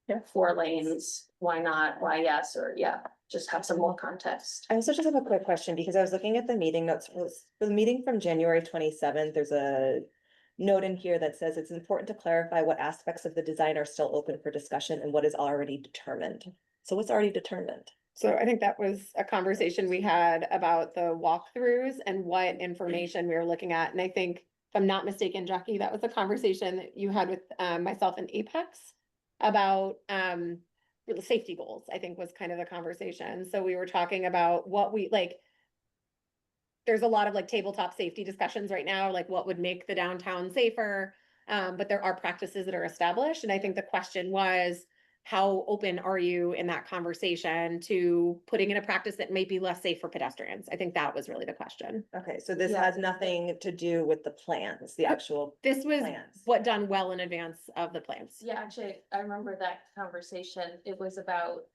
Yeah. 4 lanes, why not, why yes, or just have some more context. I also just have a quick question, because I was looking at the meeting notes for the meeting from January 27th. There's a note in here that says it's important to clarify what aspects of the design are still open for discussion and what is already determined. So what's already determined? So I think that was a conversation we had about the walkthroughs and what information we were looking at. And I think, if I'm not mistaken, Jackie, that was a conversation that you had with myself and Apex about the safety goals, I think was kind of the conversation. So we were talking about what we like. There's a lot of like tabletop safety discussions right now, like what would make the downtown safer. But there are practices that are established. And I think the question was, how open are you in that conversation to putting in a practice that may be less safe for pedestrians? I think that was really the question. Okay, so this Yeah. has nothing to do with the plans, the actual This was plans. what done well in advance of the plans. Yeah, actually, I remember that conversation. It was about,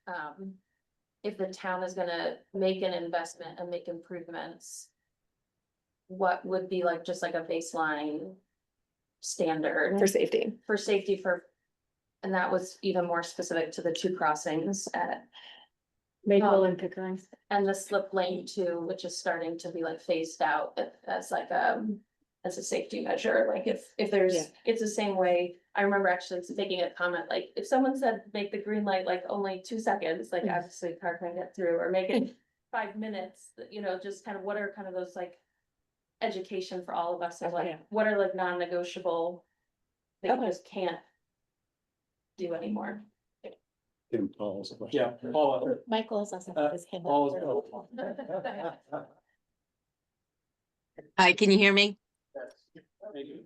if the town is gonna make an investment and make improvements. What would be like, just like a baseline standard For safety. for safety and that was even more specific to the 2 crossings at Maple and Pickering. and the slip lane too, which is starting to be like phased out as like, as a safety measure, like if there's, Yeah. it's the same way. I remember actually taking a comment, like, if someone said, make the green light like only 2 seconds, like obviously a car can get through, or make it 5 minutes, just kind of what are kind of those like education for all of us of Yeah. like, what are like non-negotiable that you Okay. just can't do anymore? Tim Paul's question. Yeah, Paula. Michael's also his hand. Paula's- Hi, can you hear me? Thank you.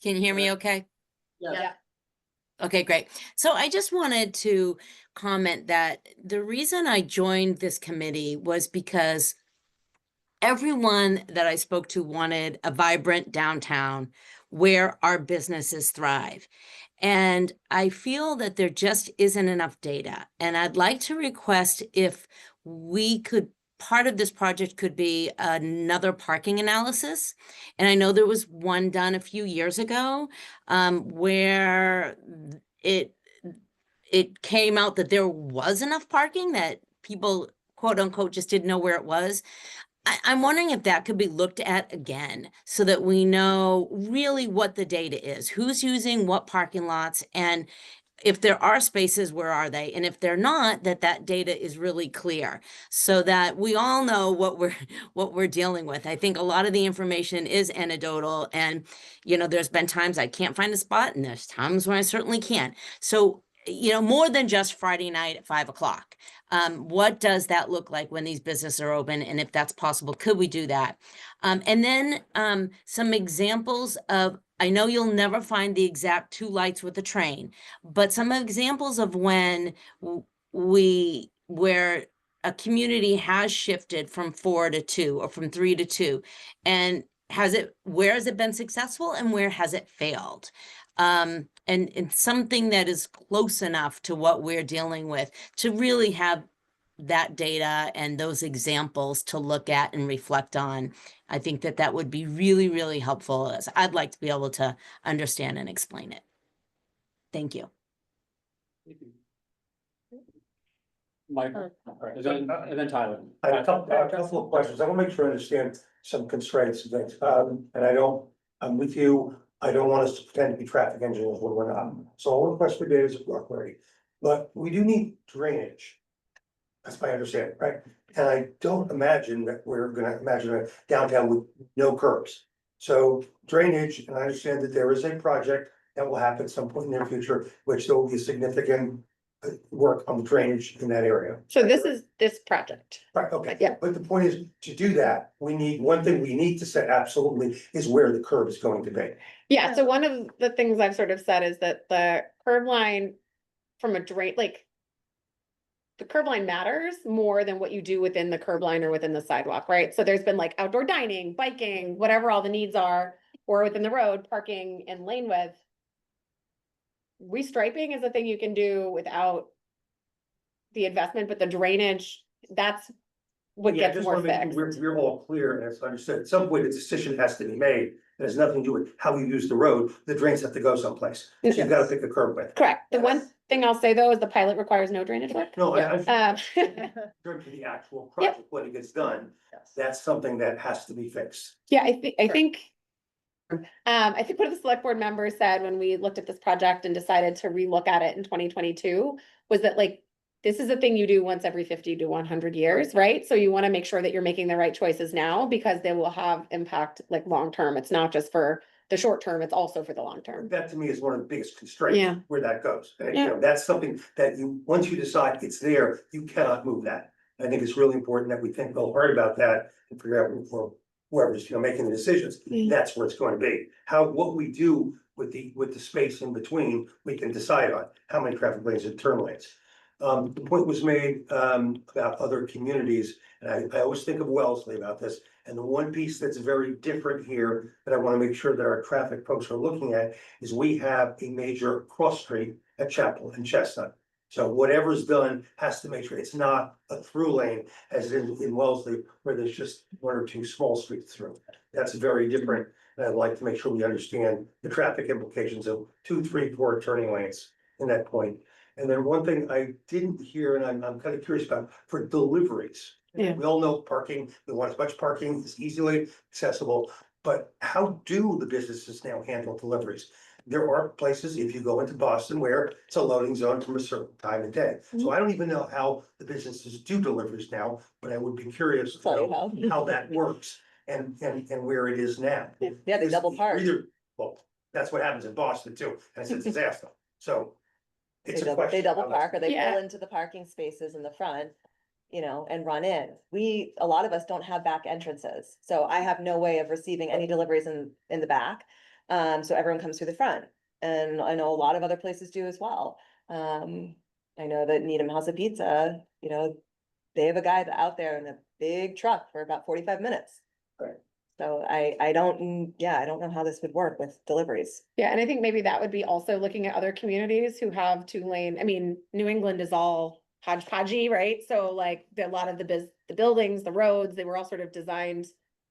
Can you hear me okay? Yeah. Okay, great. So I just wanted to comment that the reason I joined this committee was because everyone that I spoke to wanted a vibrant downtown where our businesses thrive. And I feel that there just isn't enough data. And I'd like to request if we could, part of this project could be another parking analysis. And I know there was one done a few years ago where it came out that there was enough parking, that people quote unquote just didn't know where it was. I'm wondering if that could be looked at again so that we know really what the data is, who's using what parking lots, and if there are spaces, where are they? And if they're not, that data is really clear so that we all know what we're dealing with. I think a lot of the information is anecdotal, and there's been times I can't find a spot, and there's times when I certainly can't. So more than just Friday night at 5 o'clock. What does that look like when these businesses are open? And if that's possible, could we do that? And then some examples of, I know you'll never find the exact 2 lights with the train, but some examples of when where a community has shifted from 4 to 2 or from 3 to 2, and where has it been successful and where has it failed? And something that is close enough to what we're dealing with to really have that data and those examples to look at and reflect on. I think that would be really, really helpful, as I'd like to be able to understand and explain it. Thank you. Michael, and then Tyler. I have a couple of questions. I want to make sure I understand some constraints and things. I'm with you. I don't want us to pretend to be traffic engineers when we're not. So all request for data is query, but we do need drainage. That's my understanding, right? And I don't imagine that we're gonna imagine a downtown with no curbs. So drainage, and I understand that there is a project that will happen at some point in the near future, which there will be significant work on the drainage in that area. So this is this project. Right, okay. Yeah. But the point is, to do that, one thing we need to set absolutely is where the curb is going to be. Yeah, so one of the things I've sort of said is that the curb line from a drain, like, the curb line matters more than what you do within the curb line or within the sidewalk, right? So there's been like outdoor dining, biking, whatever all the needs are, or within the road, parking and lane width. Restriping is a thing you can do without the investment, but the drainage, that's what Yeah, I gets just more wanna make sure fixed. we're all clear and it's understood. At some point, a decision has to be made. It has nothing to do with how you use the road. The drains have to go someplace. So you've gotta pick a curb width. Correct. The one thing I'll say though is the pilot requires no drainage work. No, I Um, in terms of the actual project, when it gets done, that's something that has to be fixed. Yeah, I think what the select board members said when we looked at this project and decided to relook at it in 2022 was that like, this is a thing you do once every 50 to 100 years, right? So you want to make sure that you're making the right choices now because they will have impact like long-term. It's not just for the short term, it's also for the long term. That to me is one of the biggest Yeah. constraints where that goes. And, Yeah. that's something that once you decide it's there, you cannot move that. I think it's really important that we think real hard about that and figure out whoever's, making the decisions, that's where it's going to be. What we do with the space in between, we can decide on how many traffic lanes and turn lanes. The point was made, about other communities, and I always think of Wellesley about this. And the one piece that's very different here that I want to make sure that our traffic folks are looking at is we have a major cross street at Chapel and Chestnut. So whatever's done has to make sure it's not a through lane as in Wellesley, where there's just 1 or 2 small streets through. That's very different. And I'd like to make sure we understand the traffic implications of 2, 3, 4 turning lanes in that point. And then one thing I didn't hear, and I'm kind of curious about, for deliveries. Yeah. We all know parking, we want as much parking as easily accessible, but how do the businesses now handle deliveries? There are places, if you go into Boston, where it's a loading zone from a certain time of day. So I don't even know how the businesses do deliveries now, but I would be curious to know how that works. and where it is now. Yeah, they double park. Well, that's what happens in Boston too, and it's a disaster, so. It's a question. They double park or they Yeah. pull into the parking spaces in the front, and run in. A lot of us don't have back entrances, so I have no way of receiving any deliveries in the back. So everyone comes through the front, and I know a lot of other places do as well. I know that Needham House of Pizza, they have a guy out there in a big truck for about 45 minutes. Right. So I don't know how this would work with deliveries. Yeah, and I think maybe that would be also looking at other communities who have 2-lane, I mean, New England is all hodgepodgey, right? So like a lot of the buildings, the roads, they were all sort of designed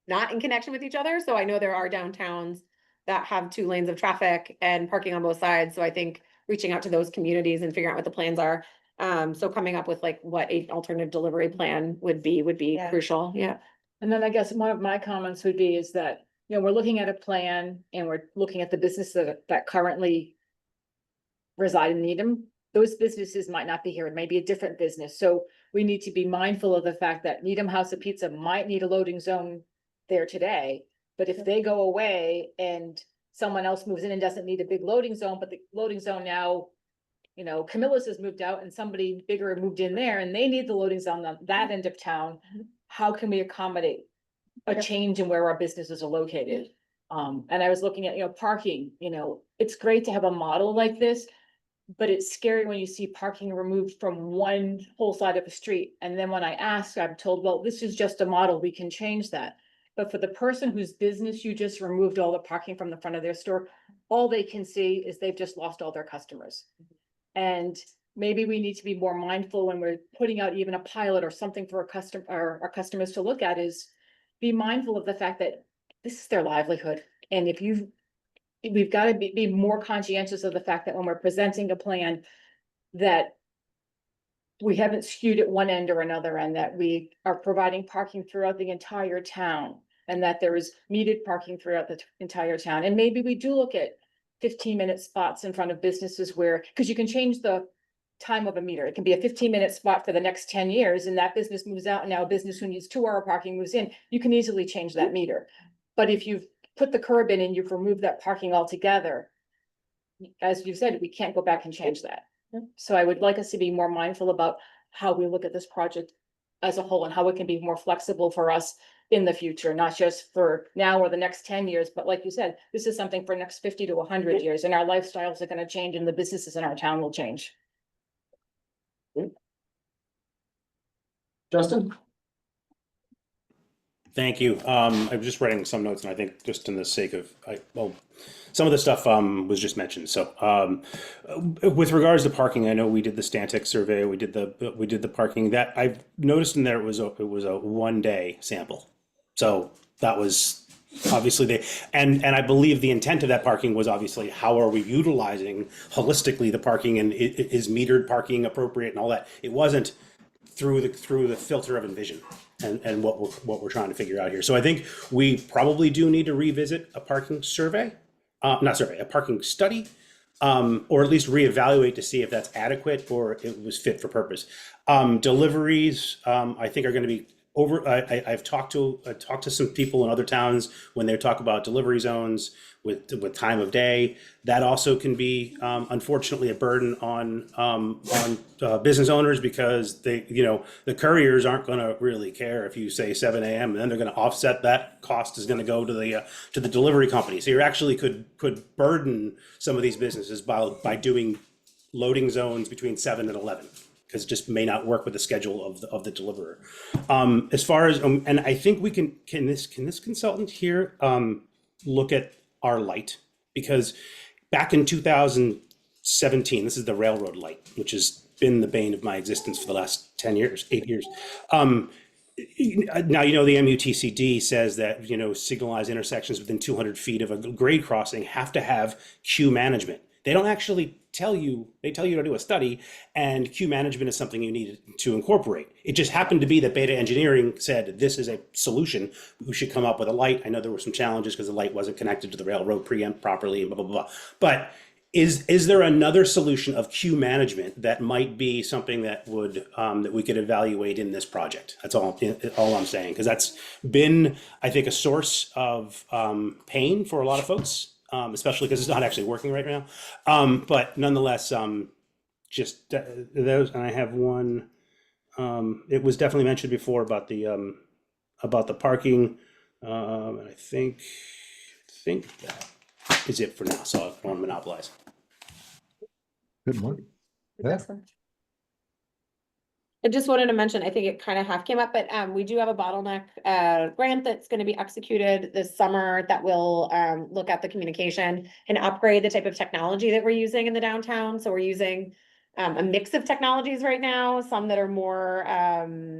not in connection with each other. So I know there are downtowns that have 2 lanes of traffic and parking on both sides. So I think reaching out to those communities and figuring out what the plans are. So coming up with like what an alternative delivery plan would be Yeah. crucial. Yeah. And then I guess one of my comments would be is that, we're looking at a plan and we're looking at the businesses that currently reside in Needham. Those businesses might not be here. It may be a different business. So we need to be mindful of the fact that Needham House of Pizza might need a loading zone there today. But if they go away and someone else moves in and doesn't need a big loading zone, but the loading zone now, Camilla's has moved out and somebody bigger moved in there and they need the loading zone on that end of town. How can we accommodate a change in where our businesses are located? And I was looking at, parking, it's great to have a model like this, but it's scary when you see parking removed from one whole side of the street. And then when I ask, I'm told, well, this is just a model, we can change that. But for the person whose business you just removed all the parking from the front of their store, all they can see is they've just lost all their customers. And maybe we need to be more mindful when we're putting out even a pilot or something for our customers to look at, is be mindful of the fact that this is their livelihood. And we've got to be more conscientious of the fact that when we're presenting a plan, that we haven't skewed at one end or another, and that we are providing parking throughout the entire town, and that there is metered parking throughout the entire town. And maybe we do look at 15-minute spots in front of businesses because you can change the time of a meter. It can be a 15-minute spot for the next 10 years, and that business moves out, and now a business who needs 2-hour parking moves in. You can easily change that meter. But if you've put the curb in and you've removed that parking altogether, as you said, we can't go back and change that. So I would like us to be more mindful about how we look at this project as a whole and how it can be more flexible for us in the future, not just for now or the next 10 years, but like you said, this is something for next 50 to 100 years, and our lifestyles are going to change and the businesses in our town will change. Justin? Thank you. I'm just writing some notes, and I think just in the sake of, some of the stuff was just mentioned. So with regards to parking, I know we did the Stantec survey. We did the parking. That I've noticed in there it was a 1-day sample. So that was obviously and I believe the intent of that parking was obviously how are we utilizing holistically the parking, and is metered parking appropriate and all that. It wasn't through the filter of Envision and what we're trying to figure out here. So I think we probably do need to revisit a parking survey, a parking study, or at least reevaluate to see if that's adequate or it was fit for purpose. Deliveries, I think are going to be over. I've talked to some people in other towns when they talk about delivery zones with time of day. That also can be unfortunately a burden on business owners, because the couriers aren't going to really care if you say 7 a.m. and then they're going to offset that cost is going to go to the delivery company. So you actually could burden some of these businesses by doing loading zones between 7 and 11. Because it just may not work with the schedule of the deliverer. As far as and I think we can this consultant here look at our light, because back in 2017, this is the railroad light, which has been the bane of my existence for the last 8 years. Now, the MUTCD says that, signalized intersections within 200 feet of a grade crossing have to have queue management. They don't actually tell you, they tell you to do a study, and queue management is something you need to incorporate. It just happened to be that Beta Engineering said, this is a solution, we should come up with a light. I know there were some challenges because the light wasn't connected to the railroad preamp properly and blah, blah, blah. But is there another solution of queue management that might be something that would that we could evaluate in this project? That's all I'm saying, because that's been, I think, a source of pain for a lot of folks, especially because it's not actually working right now. But nonetheless, just those, and I have one. It was definitely mentioned before about the parking, and I think that is it for now. So I don't want to monopolize. Good morning. Yeah. I just wanted to mention, I think it kind of half came up, but we do have a bottleneck grant that's going to be executed this summer that will look at the communication and upgrade the type of technology that we're using in the downtown. So we're using a mix of technologies right now, some that are more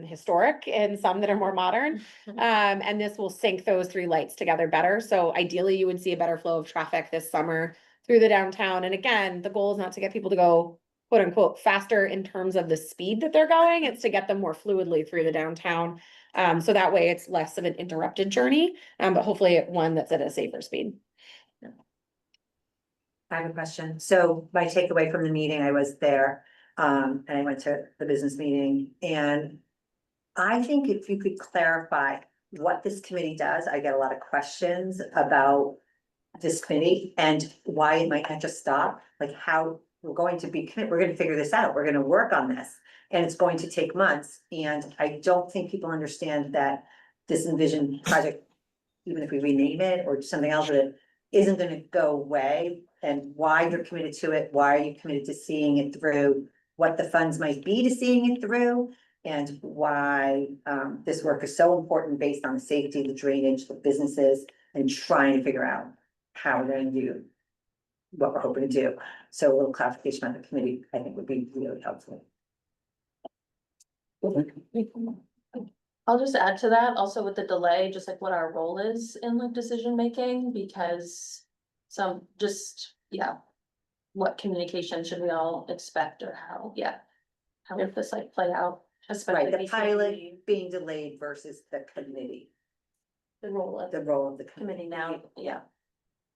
historic and some that are more modern. And this will sync those three lights together better. So ideally, you would see a better flow of traffic this summer through the downtown. And again, the goal is not to get people to go quote unquote faster in terms of the speed that they're going. It's to get them more fluidly through the downtown. So that way it's less of an interrupted journey, but hopefully one that's at a safer speed. I have a question. So my takeaway from the meeting, I was there, and I went to the business meeting, and I think if you could clarify what this committee does, I get a lot of questions about this committee and why it might not just stop, like how we're going to we're gonna figure this out, we're gonna work on this, and it's going to take months, and I don't think people understand that this Envision project, even if we rename it or something else, that isn't gonna go away, and why you're committed to it, why are you committed to seeing it through, what the funds might be to seeing it through, and why this work is so important based on the safety, the drainage, the businesses, and trying to figure out how we're gonna do what we're hoping to do. So a little clarification on the committee, I think, would be really helpful. I'll just add to that also with the delay, just like what our role is in like decision making, because what communication should we all expect or how would this like play out? Right, the pilot being delayed versus the committee, The role of the role of the committee now, yeah.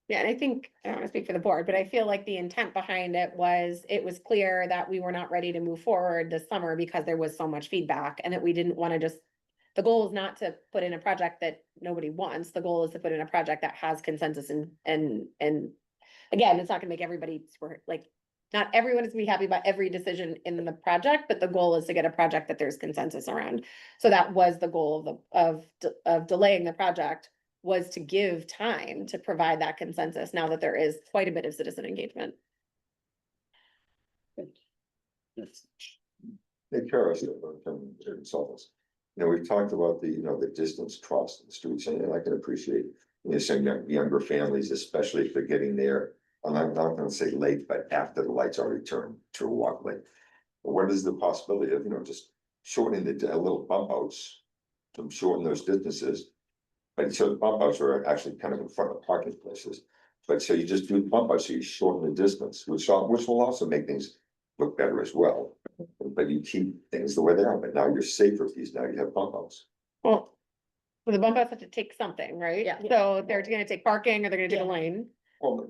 Yeah, and I think, I don't want to speak for the board, but I feel like the intent behind it was clear that we were not ready to move forward this summer because there was so much feedback and that we didn't want to just, the goal is not to put in a project that nobody wants. The goal is to put in a project that has consensus and again, it's not gonna make everybody like, not everyone is gonna be happy about every decision in the project, but the goal is to get a project that there's consensus around. So that was the goal of delaying the project, was to give time to provide that consensus now that there is quite a bit of citizen engagement. Hey, Kara, consultants. We've talked about the distance across the streets, and I can appreciate, some younger families, especially if they're getting there. And I'm not gonna say late, but after the lights already turned to a walkway. But what is the possibility of, just shortening a little bump outs, to shorten those distances? But so the bump outs are actually kind of in front of parking places. But so you just do the bump outs, so you shorten the distance, which will also make things look better as well. But you keep things the way they are, but now you're safer because now you have bump outs. Well, the bump outs have to take something, right? Yeah. So they're gonna take parking or they're gonna take a lane. Well,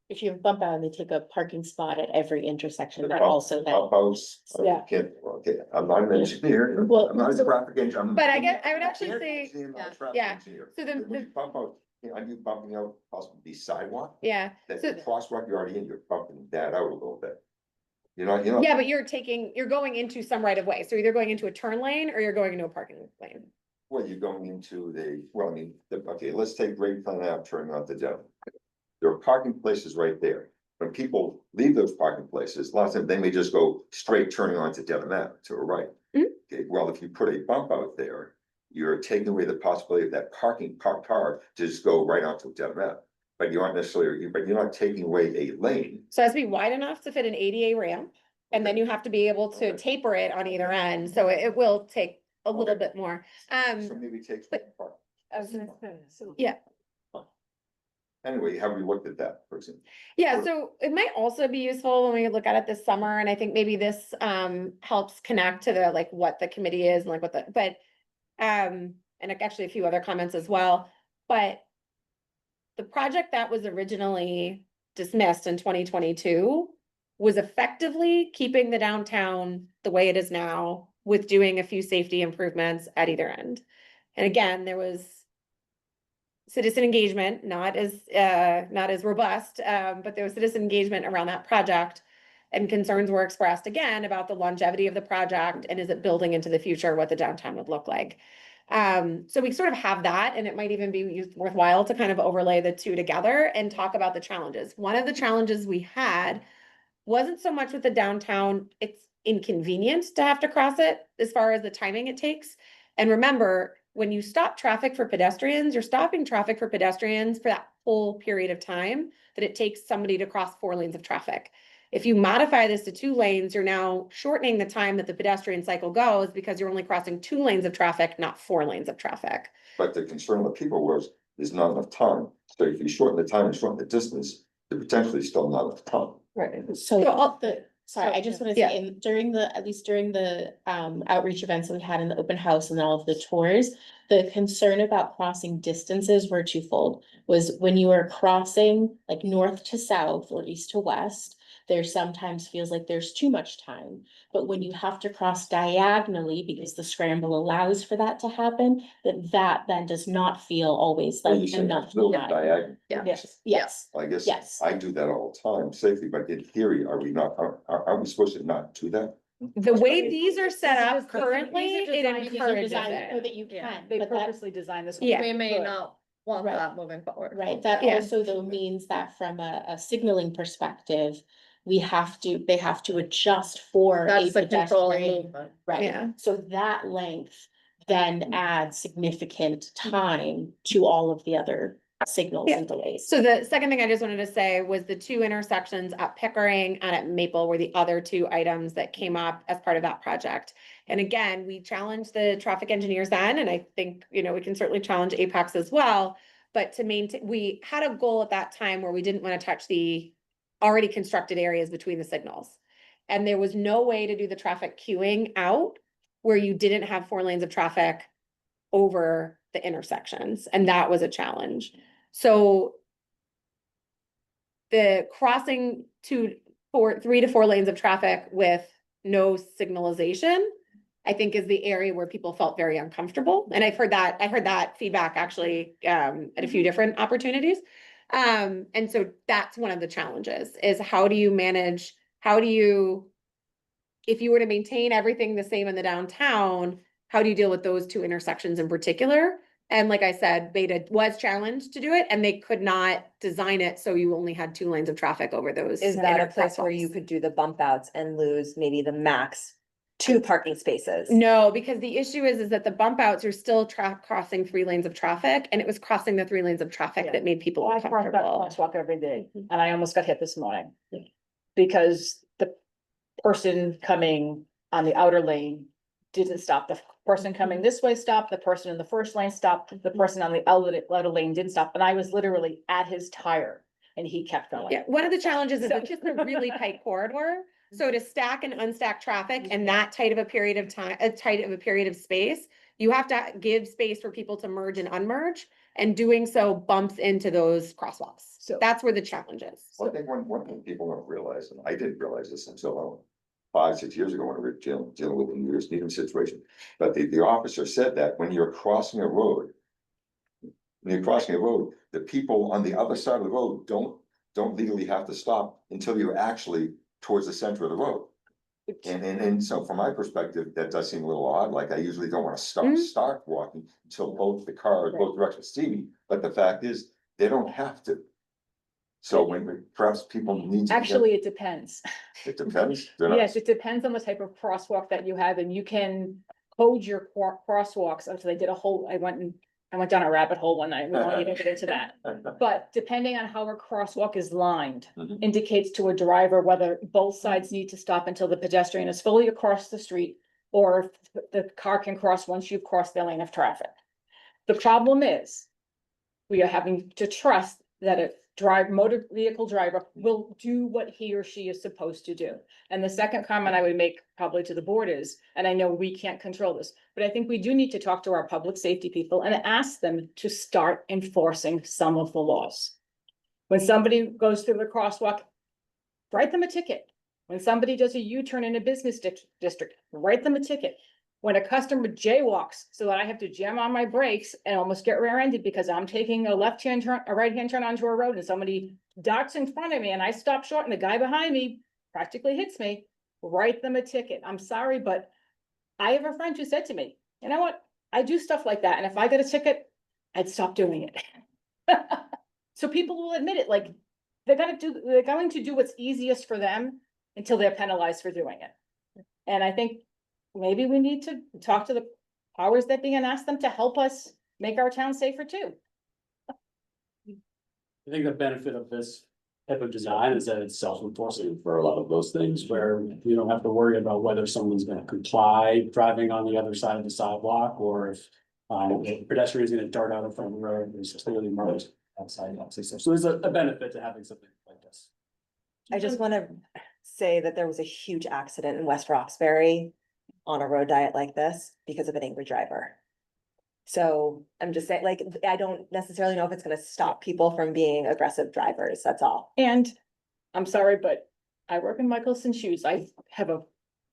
If you bump out, they take a parking spot at every intersection, the but bump also that. outs, Yeah. okay, I'm not an engineer, Well, I'm not a traffic engineer. But I would actually say, yeah. So So the bump out, are you bumping out possibly the sidewalk? yeah, That so the crosswalk you're already in, you're bumping that out a little bit. You're not, yeah, but you're going into some right of way. So either going into a turn lane or you're going into a parking lane. well, you're going into okay, let's take Great Plain Ave turning onto Devon. There are parking places right there. When people leave those parking places, a lot of times they may just go straight turning onto Devon Ave to a right. Mhm. Okay, well, if you put a bump out there, you're taking away the possibility of that parked car to just go right onto Devon Ave. But you aren't necessarily, but you're not taking away a lane. So it has to be wide enough to fit an ADA ramp. And then you have to be able to taper it on either end. So it will take a little bit more. So maybe take. I was gonna say, yeah. Anyway, have we looked at that, for example? Yeah, so it might also be useful when we look at it this summer, and I think maybe this helps connect to the like what the committee is and like and actually a few other comments as well. But the project that was originally dismissed in 2022 was effectively keeping the downtown the way it is now with doing a few safety improvements at either end. And again, there was citizen engagement, not as robust, but there was citizen engagement around that project. And concerns were expressed again about the longevity of the project and is it building into the future what the downtown would look like. So we sort of have that, and it might even be worthwhile to kind of overlay the two together and talk about the challenges. One of the challenges we had wasn't so much with the downtown, it's inconvenient to have to cross it as far as the timing it takes. And remember, when you stop traffic for pedestrians, you're stopping traffic for pedestrians for that whole period of time that it takes somebody to cross 4 lanes of traffic. If you modify this to 2 lanes, you're now shortening the time that the pedestrian cycle goes because you're only crossing 2 lanes of traffic, not 4 lanes of traffic. But the concern of the people was, there's not enough time. So if you shorten the time and shorten the distance, there's potentially still not enough time. Right. So Sorry, I just want to yeah. say, at least during the outreach events that we had in the open house and all of the tours, the concern about crossing distances were twofold. Was when you are crossing like north to south or east to west, there sometimes feels like there's too much time. But when you have to cross diagonally, because the scramble allows for that to happen, that then does not feel always Well, you like say enough little time. diagonal. Yes. I guess Yes. I do that all the time safely, but in theory, are we we supposed to not do that? The way these are set up These are currently, it designed Because they're encourages designed so it. that you can, They but that, purposely designed this. Yeah. We may Good. not want Right. that moving forward. right, that Yeah. also though means that from a signaling perspective, they have to adjust for a That's the controlling pedestrian. movement. Right, Yeah. so that length then adds significant time to all of the other signals Yeah. and delays. So the second thing I just wanted to say was the 2 intersections at Pickering and at Maple were the other 2 items that came up as part of that project. And again, we challenged the traffic engineers then, and I think, we can certainly challenge Apex as well. But to maintain, we had a goal at that time where we didn't want to touch the already constructed areas between the signals. And there was no way to do the traffic queuing out where you didn't have 4 lanes of traffic over the intersections, and that was a challenge. So the crossing 3 to 4 lanes of traffic with no signalization, I think is the area where people felt very uncomfortable. And I heard that feedback actually at a few different opportunities. And so that's one of the challenges is how do you manage, if you were to maintain everything the same in the downtown, how do you deal with those 2 intersections in particular? And like I said, Beta was challenged to do it and they could not design it so you only had 2 lanes of traffic over those. Is that a place where crosswalks. you could do the bump outs and lose maybe the max 2 parking spaces? No, because the issue is that the bump outs are still crossing 3 lanes of traffic, and it was crossing the 3 lanes of traffic Yeah. that made people I cross that uncomfortable. crosswalk every day, and I almost got hit this morning. Because the person coming on the outer lane didn't stop. The person coming this way stopped, the person in the first lane stopped, the person on the outer lane didn't stop, and I was literally at his tire and he kept going. Yeah, one of the challenges is So- it's just a really tight corridor. So to stack and unstack traffic in that tight of a period of time, tight of a period of space, you have to give space for people to merge and unmerge, and doing so bumps into those crosswalks. So- That's where the challenge is. One thing people don't realize, and I didn't realize this until 5, 6 years ago when we were dealing with the Needham situation. But the officer said that when you're crossing a road, the people on the other side of the road don't legally have to stop until you're actually towards the center of the road. And so from my perspective, that does seem a little odd, like I usually don't want to start walking until both the cars, both directions see me, but the fact is, they don't have to. So when perhaps people need to. Actually, it depends. It depends. They're not- Yes, it depends on the type of crosswalk that you have, and you can code your crosswalks. So they did I went down a rabbit hole one night. We won't even get into that. But depending on how a crosswalk is lined, Mhm. indicates to a driver whether both sides need to stop until the pedestrian is fully across the street, or if the car can cross once you've crossed the lane of traffic. The problem is, we are having to trust that a motor vehicle driver will do what he or she is supposed to do. And the second comment I would make probably to the board is, and I know we can't control this, but I think we do need to talk to our public safety people and ask them to start enforcing some of the laws. When somebody goes through the crosswalk, write them a ticket. When somebody does a U-turn in a business district, write them a ticket. When a customer jaywalks, so that I have to jam on my brakes and almost get rear-ended because I'm taking a left-hand turn, a right-hand turn onto a road and somebody darts in front of me and I stop short and the guy behind me practically hits me, write them a ticket. I'm sorry, but I have a friend who said to me, you know what? I do stuff like that. And if I get a ticket, I'd stop doing it. So people will admit it, like they're going to do what's easiest for them until they're penalized for doing it. And I think maybe we need to talk to the powers that be and ask them to help us make our town safer too. I think the benefit of this type of design is that it's self-enforcing for a lot of those things where you don't have to worry about whether someone's gonna comply driving on the other side of the sidewalk or if a pedestrian is gonna dart out in front of the road, there's clearly marked outside. So there's a benefit to having something like this. I just want to say that there was a huge accident in West Roxbury on a road diet like this because of an angry driver. So I'm just saying, like, I don't necessarily know if it's gonna stop people from being aggressive drivers, that's all. And I'm sorry, but I work in Michaelson's shoes. I have a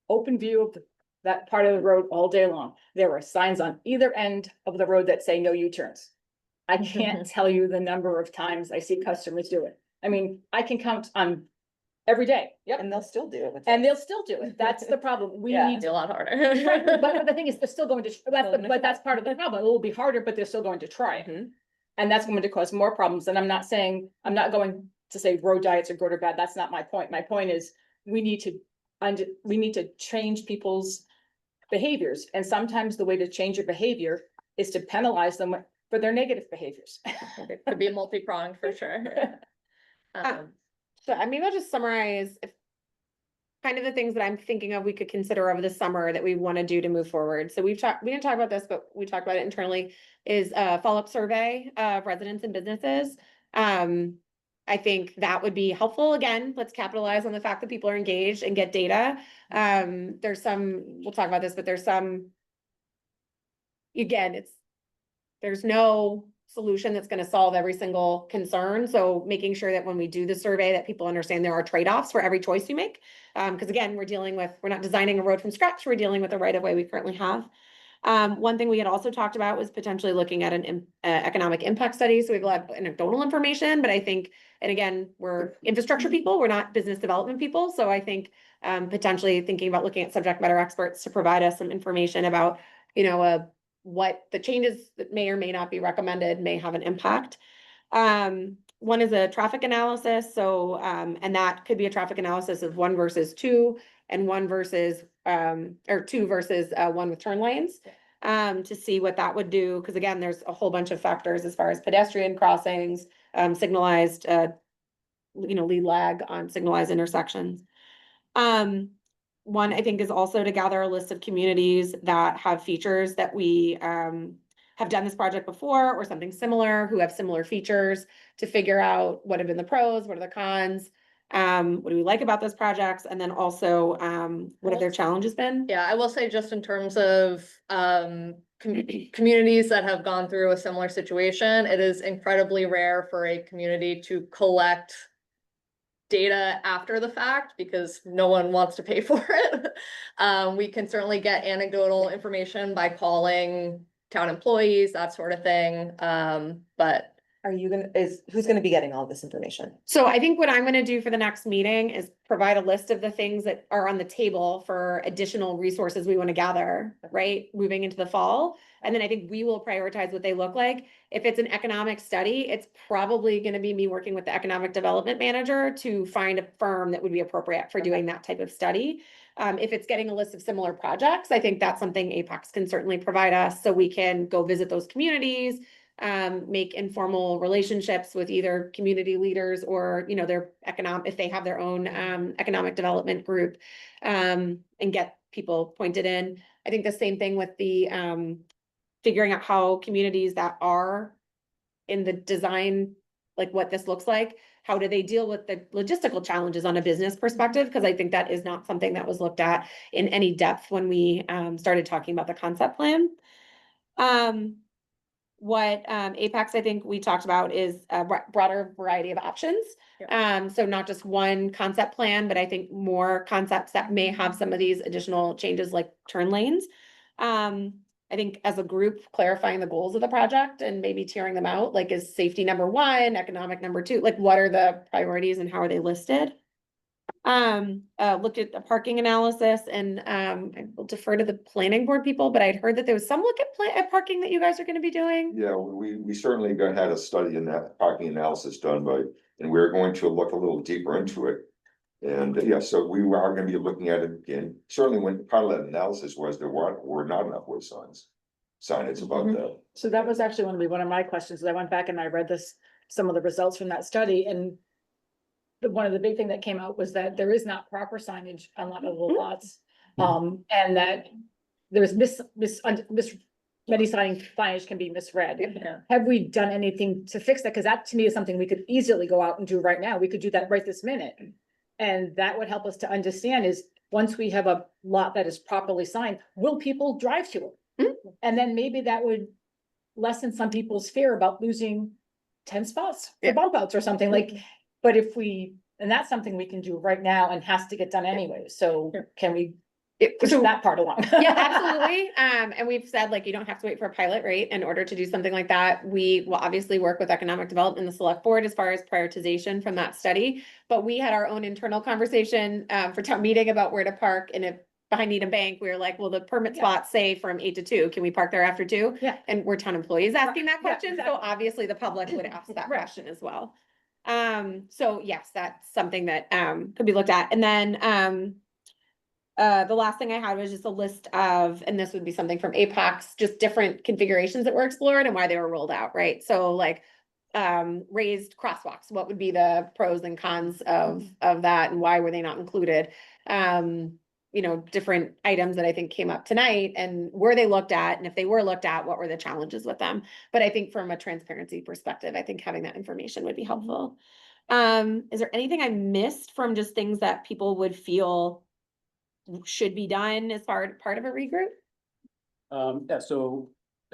open view of that part of the road all day long. There are signs on either end of the road that say no U-turns. I can't tell you the number of times I see customers do it. I mean, I can count on every day. Yep. And they'll still do it. with And this. they'll still do it. That's the problem. We Yeah. need Be a lot harder. But the thing is, they're still going to, but that's part of the problem. It will be harder, but they're still going to try it. Mhm. And that's going to cause more problems. And I'm not going to say road diets are good or bad. That's not my point. My point is, we need to change people's behaviors. And sometimes the way to change your behavior is to penalize them for their negative behaviors. It could be multi-pronged for sure. So maybe I'll just summarize if kind of the things that I'm thinking of we could consider over the summer that we want to do to move forward. So we didn't talk about this, but we talked about it internally, is a follow-up survey of residents and businesses. I think that would be helpful. Again, let's capitalize on the fact that people are engaged and get data. We'll talk about this, but there's no solution that's going to solve every single concern. So making sure that when we do the survey that people understand there are trade-offs for every choice you make. Because again, we're not designing a road from scratch. We're dealing with the right of way we currently have. One thing we had also talked about was potentially looking at an economic impact study. So we have a lot of anecdotal information, but I think, and again, we're infrastructure people, we're not business development people. So I think potentially thinking about looking at subject matter experts to provide us some information about, what the changes that may or may not be recommended may have an impact. One is a traffic analysis. So, and that could be a traffic analysis of 1 versus 2 and 1 versus, or 2 versus 1 with turn lanes. To see what that would do. Cause again, there's a whole bunch of factors as far as pedestrian crossings, signalized, lead lag on signalized intersections. One, I think, is also to gather a list of communities that have features that we have done this project before or something similar, who have similar features, to figure out what have been the pros, what are the cons, what do we like about those projects, and then also what have their challenges been? Yeah, I will say just in terms of communities that have gone through a similar situation, it is incredibly rare for a community to collect data after the fact because no one wants to pay for it. We can certainly get anecdotal information by calling town employees, that sort of thing. But who's gonna be getting all this information? So I think what I'm gonna do for the next meeting is provide a list of the things that are on the table for additional resources we want to gather, right? Moving into the fall. And then I think we will prioritize what they look like. If it's an economic study, it's probably gonna be me working with the economic development manager to find a firm that would be appropriate for doing that type of study. If it's getting a list of similar projects, I think that's something Apex can certainly provide us so we can go visit those communities, make informal relationships with either community leaders or, their if they have their own economic development group, and get people pointed in. I think the same thing with the figuring out how communities that are in the design, like what this looks like, how do they deal with the logistical challenges on a business perspective? Because I think that is not something that was looked at in any depth when we started talking about the concept plan. what Apex, I think we talked about is a broader variety of options. So not just one concept plan, but I think more concepts that may have some of these additional changes like turn lanes. I think as a group, clarifying the goals of the project and maybe tearing them out, like is safety number one, economic number two, like what are the priorities and how are they listed? Looked at the parking analysis and I will defer to the planning board people, but I'd heard that there was some look at parking that you guys are gonna be doing. Yeah, we certainly had a study in that parking analysis done by, and we're going to look a little deeper into it. And yeah, so we are gonna be looking at it again. Certainly when part of that analysis was there were not enough way signage about that. So that was actually one of my questions. I went back and I read some of the results from that study, and one of the big thing that came out was that there is not proper signage on a lot of the lots. And that there's many signage can be misread. Have we done anything to fix that? Because that to me is something we could easily go out and do right now. We could do that right this minute. And that would help us to understand is once we have a lot that is properly signed, will people drive to it? And then maybe that would lessen some people's fear about losing 10 spots for bump outs or something like, but and that's something we can do right now and has to get done anyway. So can we push that part along? Yeah, absolutely. And we've said like, you don't have to wait for a pilot, right? In order to do something like that, we will obviously work with economic development and the select board as far as prioritization from that study. But we had our own internal conversation for town meeting about where to park. And if behind Needham Bank, we were like, well, the permit spots say from 8 to 2, can we park there after 2? Yeah. And we're town employees asking that Yeah, question. So exactly. obviously the public would ask that question as well. So yes, that's something that could be looked at. And then the last thing I had was just a list of, and this would be something from Apex, just different configurations that were explored and why they were rolled out, right? So like raised crosswalks, what would be the pros and cons of that and why were they not included? You know, different items that I think came up tonight and were they looked at? And if they were looked at, what were the challenges with them? But I think from a transparency perspective, I think having that information would be helpful. Is there anything I missed from just things that people would feel should be done as part of a regroup? Yeah, so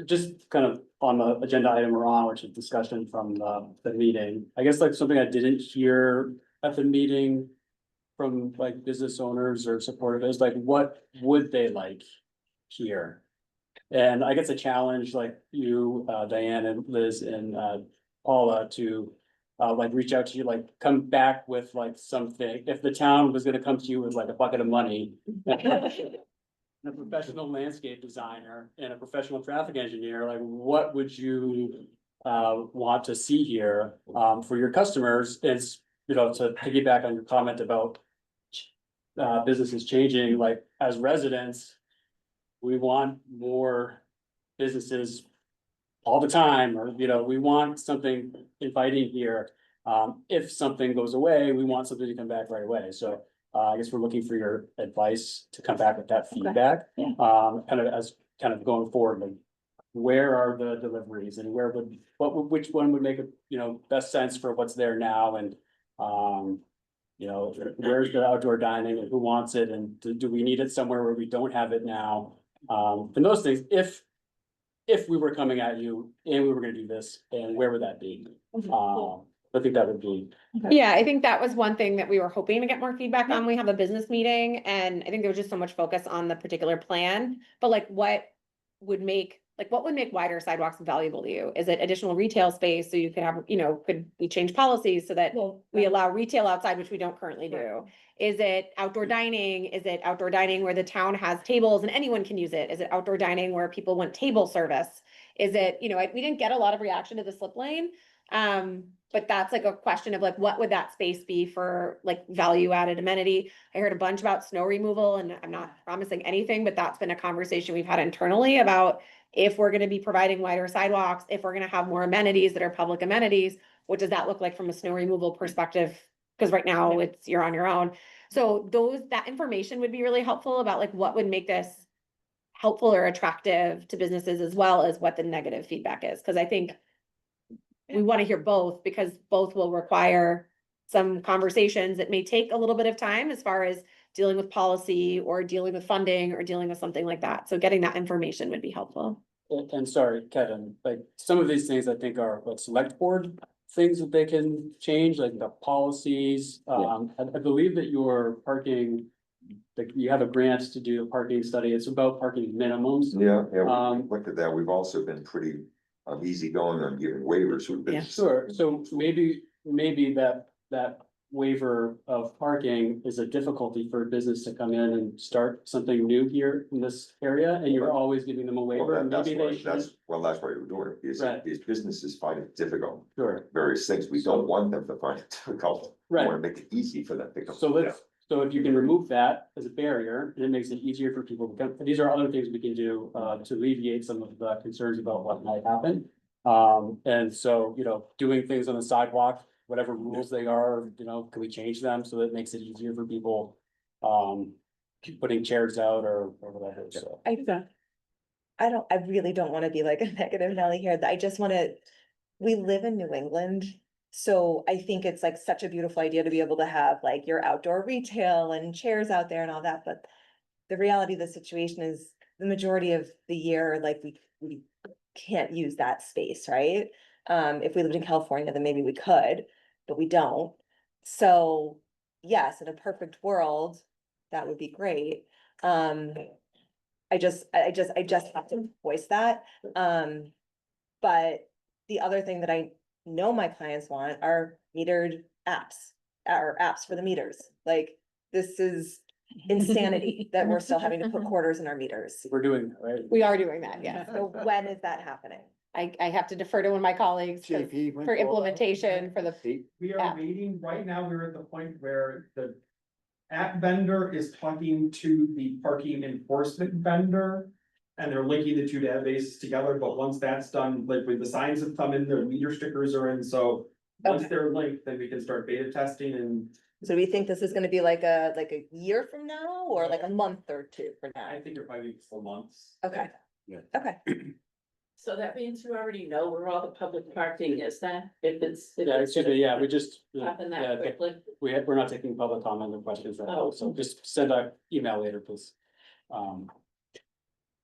just kind of on the agenda item we're on, which is discussion from the meeting. I guess like something I didn't hear at the meeting from like business owners or supporters, like what would they like here? And I guess a challenge like you, Diane and Liz and Paula to like reach out to you, like come back with like something. If the town was gonna come to you with like a bucket of money, a professional landscape designer and a professional traffic engineer, like what would you want to see here for your customers? Is, you know, to piggyback on your comment about businesses changing, like as residents, we want more businesses all the time, or, you know, we want something inviting here. If something goes away, we want something to come back right away. So I guess we're looking for your advice to come back with that feedback. Yeah. Kind of going forward, like where are the deliveries and which one would make a, you know, best sense for what's there now and you know, where's the outdoor dining and who wants it and do we need it somewhere where we don't have it now? And those things, if we were coming at you and we were gonna do this, and where would that be? I think that would be. Yeah, I think that was one thing that we were hoping to get more feedback on. We have a business meeting and I think there was just so much focus on the particular plan, but like what would make wider sidewalks valuable to you? Is it additional retail space? So you could have, you know, could we change policies so that we allow retail outside, which we don't currently do? Is it outdoor dining? Is it outdoor dining where the town has tables and anyone can use it? Is it outdoor dining where people want table service? Is it, you know, we didn't get a lot of reaction to the slip lane. But that's like a question of like, what would that space be for like value added amenity? I heard a bunch about snow removal and I'm not promising anything, but that's been a conversation we've had internally about if we're going to be providing wider sidewalks, if we're going to have more amenities that are public amenities, what does that look like from a snow removal perspective? Because right now it's, you're on your own. So that information would be really helpful about like what would make this helpful or attractive to businesses as well as what the negative feedback is. Because I think we want to hear both because both will require some conversations that may take a little bit of time as far as dealing with policy or dealing with funding or dealing with something like that. So getting that information would be helpful. and sorry, Kevin, like, some of these things I think are like select board things that they can change, like the policies. I believe that your parking, like, you have a grant to do a parking study. It's about parking minimums. Yeah, Um, we looked at that. We've also been pretty easygoing on giving waivers with Yeah. businesses. Sure, so maybe that waiver of parking is a difficulty for a business to come in and start something new here in this area, and you're always giving them a Well, waiver, that's maybe why, they should. that's why we're doing it, because Right. these businesses find it difficult, Sure, various things. We don't want them to find it difficult. We Right. want to make it easy for them to come. so so if you can remove that as a barrier, and it makes it easier for people to come, these are other things we can do, to alleviate some of the concerns about what might happen. And so, doing things on the sidewalk, whatever rules they are, can we change them so that it makes it easier for people? Putting chairs out or whatever, so. I really don't want to be like a negative Nelly here. I just want to, we live in New England. So I think it's like such a beautiful idea to be able to have like your outdoor retail and chairs out there and all that, but the reality of the situation is the majority of the year, like we can't use that space, right? If we lived in California, then maybe we could, but we don't. So yes, in a perfect world, that would be great. I just have to voice that. But the other thing that I know my clients want are metered apps, or apps for the meters. Like, this is insanity that we're still having to put quarters in our meters. We're doing that, right? We are doing that, yeah. So when is that happening? I have to defer to one of my colleagues 'cause JP went for to all that. implementation for the, We Yeah. are waiting, right now, we're at the point where the app vendor is talking to the parking enforcement vendor. And they're linking the two databases together, but once that's done, like when the signs have come in, the meter stickers are in, so. Once Okay. they're linked, then we can start beta testing and So we think this is gonna be like a year from now or like a month or two from I now? think it probably be 4 months. Okay. Yeah. Okay. So that means you already know where all the public parking is then, if it's. Yeah, excuse me, yeah, we just, Happen yeah, that quickly. we're not taking public comment or questions right now, so just send an email later, please.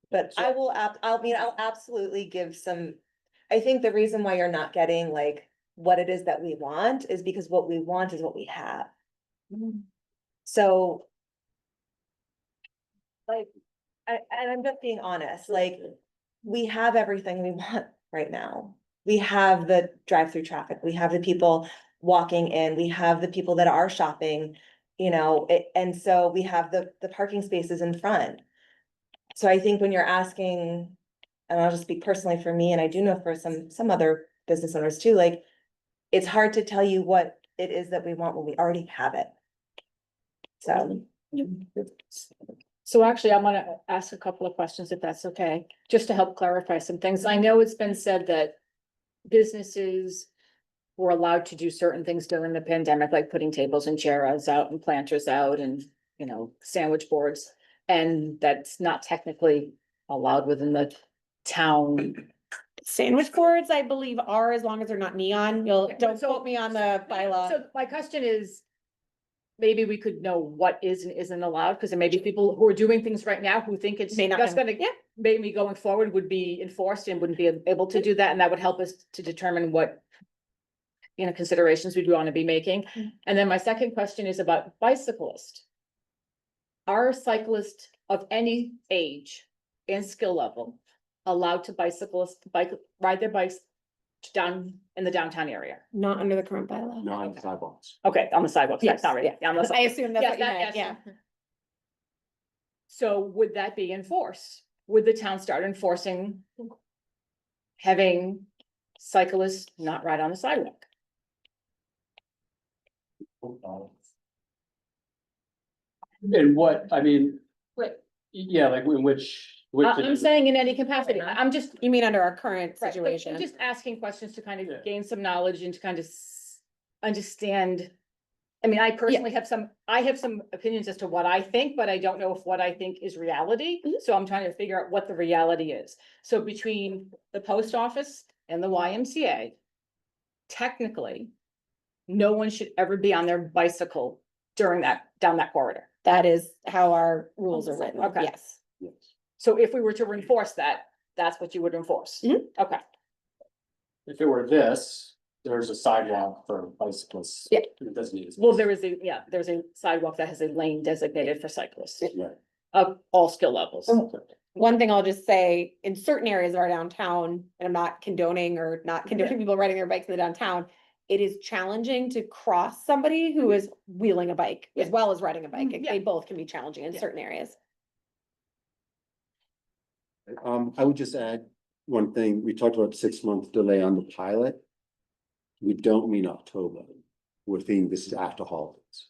But I will, I'll absolutely give some, I think the reason why you're not getting like what it is that we want is because what we want is what we have. So. Like, and I'm just being honest, like, we have everything we want right now. We have the drive-through traffic, we have the people walking in, we have the people that are shopping, and so we have the parking spaces in front. So I think when you're asking, and I'll just speak personally for me, and I do know for some other business owners too, like, it's hard to tell you what it is that we want when we already have it. So actually, I'm gonna ask a couple of questions if that's okay, just to help clarify some things. I know it's been said that businesses were allowed to do certain things during the pandemic, like putting tables and chairs out and planters out and, sandwich boards. And that's not technically allowed within the town. sandwich boards, I believe, are, as long as they're not neon. Don't quote me on the bylaw. So my question is, maybe we could know what is and isn't allowed, because there may be people who are doing things right now who think it's May not just know. gonna, maybe going forward would be enforced and wouldn't be able to do that, and that would help us to determine what considerations we'd want to be making. And then my second question is about bicyclists. Are cyclists of any age and skill level allowed to ride their bikes down in the downtown area? Not under the current bylaw. No, on the sidewalks. Okay, on the sidewalks, Yes, sorry. yeah. On the I assume that's Yeah, what you that- meant, yeah. yes. So would that be enforced? Would the town start enforcing having cyclists not ride on the sidewalk? And what, I mean, Wait. yeah, like in which. I'm saying in any capacity. I'm just. You mean under our current Right, but situation? I'm just asking questions to kind Yeah. of gain some knowledge and to kind of understand. I mean, I personally have some opinions as to what I think, but I don't know if what I think is reality. So I'm trying to figure out what the reality is. So between the post office and the YMCA, technically, no one should ever be on their bicycle down that corridor. That is how our rules are written, Okay. yes. Yes. So if we were to enforce that, that's what you would enforce. Mhm. Okay, If it were this, there's a sidewalk for bicyclists. Yeah. It doesn't need. well, there's a sidewalk that has a lane designated for cyclists Right. of all skill levels. One thing I'll just say, in certain areas of our downtown, and I'm not condoning or not condoning people riding their bikes in the downtown, it is challenging to cross somebody who is wheeling a bike as well as riding a bike. Yeah. They both can be challenging in Yeah. certain areas. I would just add one thing. We talked about 6 month delay on the pilot. We don't mean October. We're thinking this is after holidays.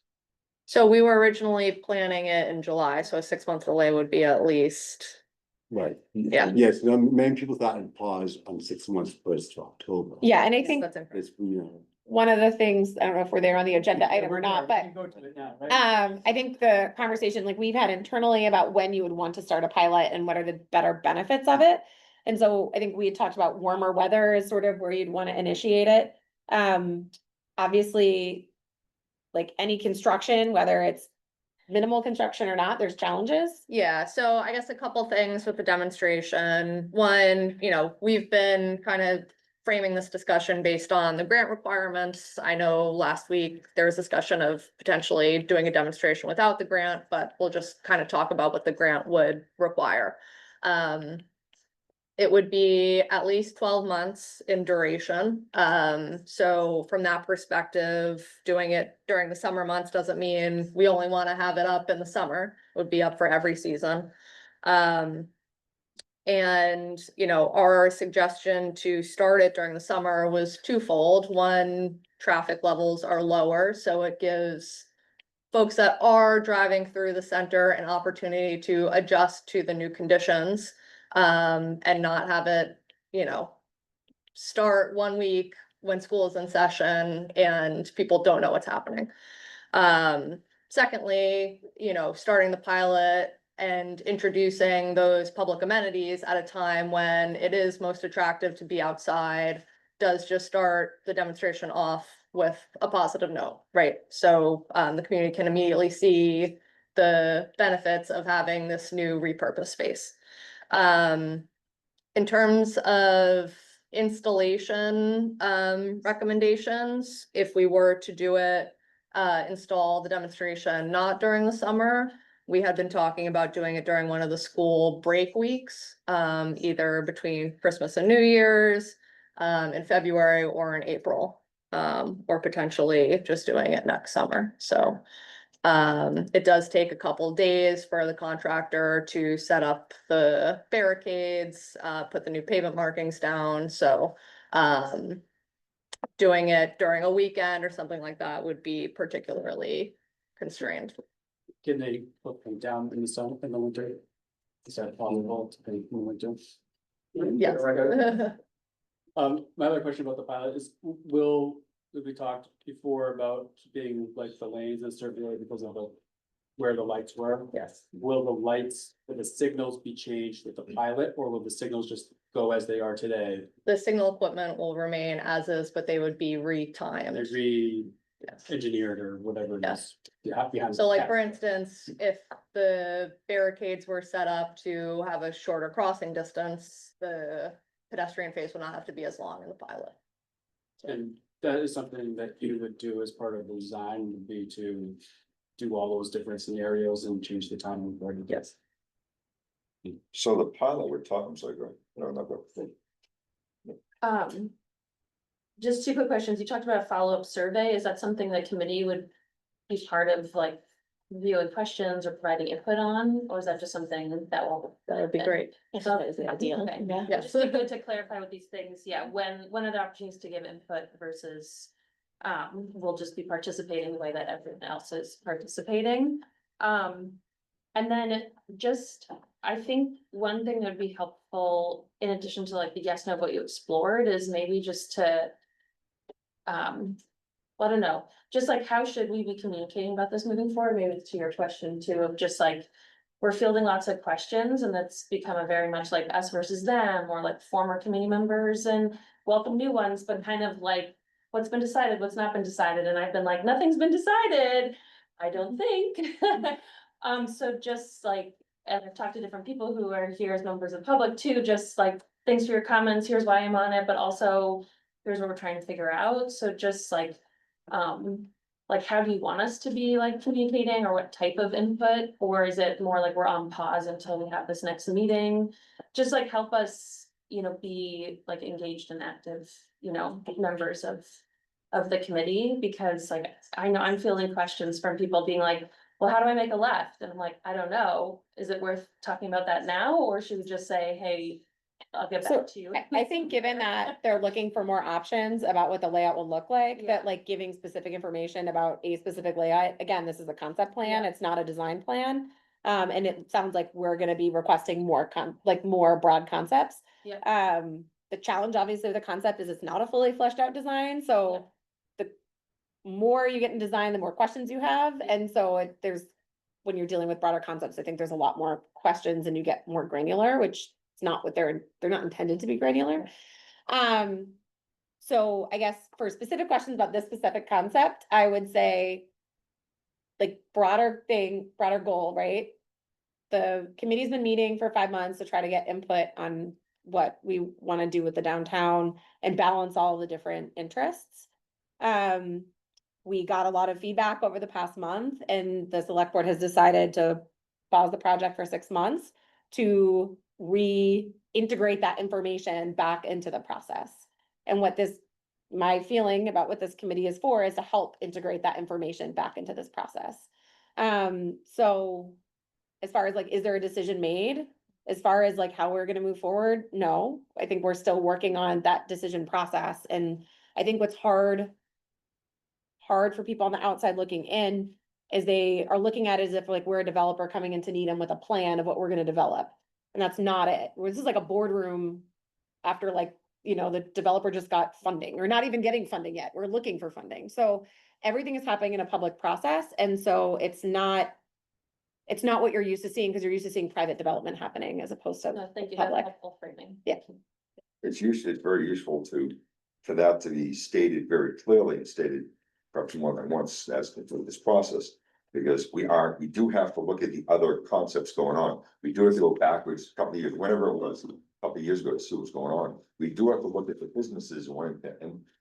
So we were originally planning it in July, so a 6-month delay would be at least. Right. Yeah. Yes, many people thought it paused on 6 months first to October. Yeah, and I think That's incorrect. It's, you know, one of the things, I don't know if we're there on the agenda item or We're not, there. but We can go to it now, right? I think the conversation like we've had internally about when you would want to start a pilot and what are the better benefits of it. And so I think we had talked about warmer weather is sort of where you'd want to initiate it. Obviously, like any construction, whether it's minimal construction or not, there's challenges. Yeah, so I guess a couple things with the demonstration. One, we've been kind of framing this discussion based on the grant requirements. I know last week there was discussion of potentially doing a demonstration without the grant, but we'll just kind of talk about what the grant would require. It would be at least 12 months in duration. So from that perspective, doing it during the summer months doesn't mean we only want to have it up in the summer. It would be up for every season. And, our suggestion to start it during the summer was twofold. One, traffic levels are lower, so it gives folks that are driving through the center an opportunity to adjust to the new conditions, and not have it, start one week when school is in session and people don't know what's happening. Secondly, starting the pilot and introducing those public amenities at a time when it is most attractive to be outside does just start the demonstration off with a positive note, right? So the community can immediately see the benefits of having this new repurposed space. In terms of installation recommendations, if we were to do it, install the demonstration not during the summer, we had been talking about doing it during one of the school break weeks, either between Christmas and New Year's, in February or in April, or potentially just doing it next summer. So it does take a couple days for the contractor to set up the barricades, put the new pavement markings down. So doing it during a weekend or something like that would be particularly constrained. Can they put them down in the summer, in the winter? Is that possible to paint in the winter? Yes. My other question about the pilot is, we talked before about being like the lanes and certainly because of where the lights were. Yes. Will the signals be changed with the pilot, or will the signals just go as they are today? The signal equipment will remain as is, but they would be retimed. There's Yes. engineered or whatever it Yes. is. Behind. So like, for instance, if the barricades were set up to have a shorter crossing distance, the pedestrian phase would not have to be as long in the pilot. And that is something that you would do as part of the design, would be to do all those different scenarios and change the timing. Yes. So the pilot we're talking, sorry, go ahead. No, go. Just two quick questions. You talked about a follow-up survey. Is that something the committee would be part of, like reviewing questions or providing input on, or is that just something that will? That would be great. That is the idea. Okay, Yeah. just be good to clarify with these things. Yeah, when are the opportunities to give input versus we'll just be participating the way that everyone else is participating. And then just, I think one thing that would be helpful, in addition to like the yes, no, what you explored, is maybe just to I don't know, just like how should we be communicating about this moving forward? Maybe to your question too, of just like, we're fielding lots of questions and that's become a very much like us versus them, or like former committee members and welcome new ones, but kind of like what's been decided, what's not been decided. And I've been like, nothing's been decided, I don't think. So just like, and I've talked to different people who are here as members of the public too, just like, thanks for your comments, here's why I'm on it, but also here's what we're trying to figure out, so just like, how do you want us to be like communicating, or what type of input, or is it more like we're on pause until we have this next meeting? Just like help us, be like engaged and active, members of the committee, because like, I know I'm fielding questions from people being like, well, how do I make a left? And I'm like, I don't know, is it worth talking about that now, or should we just say, hey, I'll get So back to you? I think given that they're looking for more options about what the layout will look like, Yeah. that like giving specific information about a specific layout, again, this is a concept plan, Yeah. it's not a design plan. And it sounds like we're gonna be requesting more more broad concepts. Yeah. The challenge obviously with the concept is it's not a fully fleshed out design, so the more you get in design, the more questions you have, and so when you're dealing with broader concepts, I think there's a lot more questions and you get more granular, which it's not what they're not intended to be granular. So I guess for specific questions about this specific concept, I would say like broader goal, right? The committee's been meeting for 5 months to try to get input on what we want to do with the downtown and balance all the different interests. We got a lot of feedback over the past month, and the select board has decided to pause the project for 6 months to reintegrate that information back into the process. And my feeling about what this committee is for is to help integrate that information back into this process. So as far as like, is there a decision made? As far as like how we're gonna move forward? No, I think we're still working on that decision process. And I think what's hard for people on the outside looking in is they are looking at it as if like we're a developer coming into Needham with a plan of what we're gonna develop. And that's not it. This is like a boardroom after like, the developer just got funding. We're not even getting funding yet. We're looking for funding. So everything is happening in a public process. And so it's not what you're used to seeing, because you're used to seeing private development happening as opposed to No, thank you, that's public. helpful framing. Yeah. It's very useful for that to be stated very clearly and stated perhaps more than once as through this process. Because we do have to look at the other concepts going on. We do have to go backwards a couple of years, whenever it was, a couple of years ago to see what's going on. We do have to look at the businesses and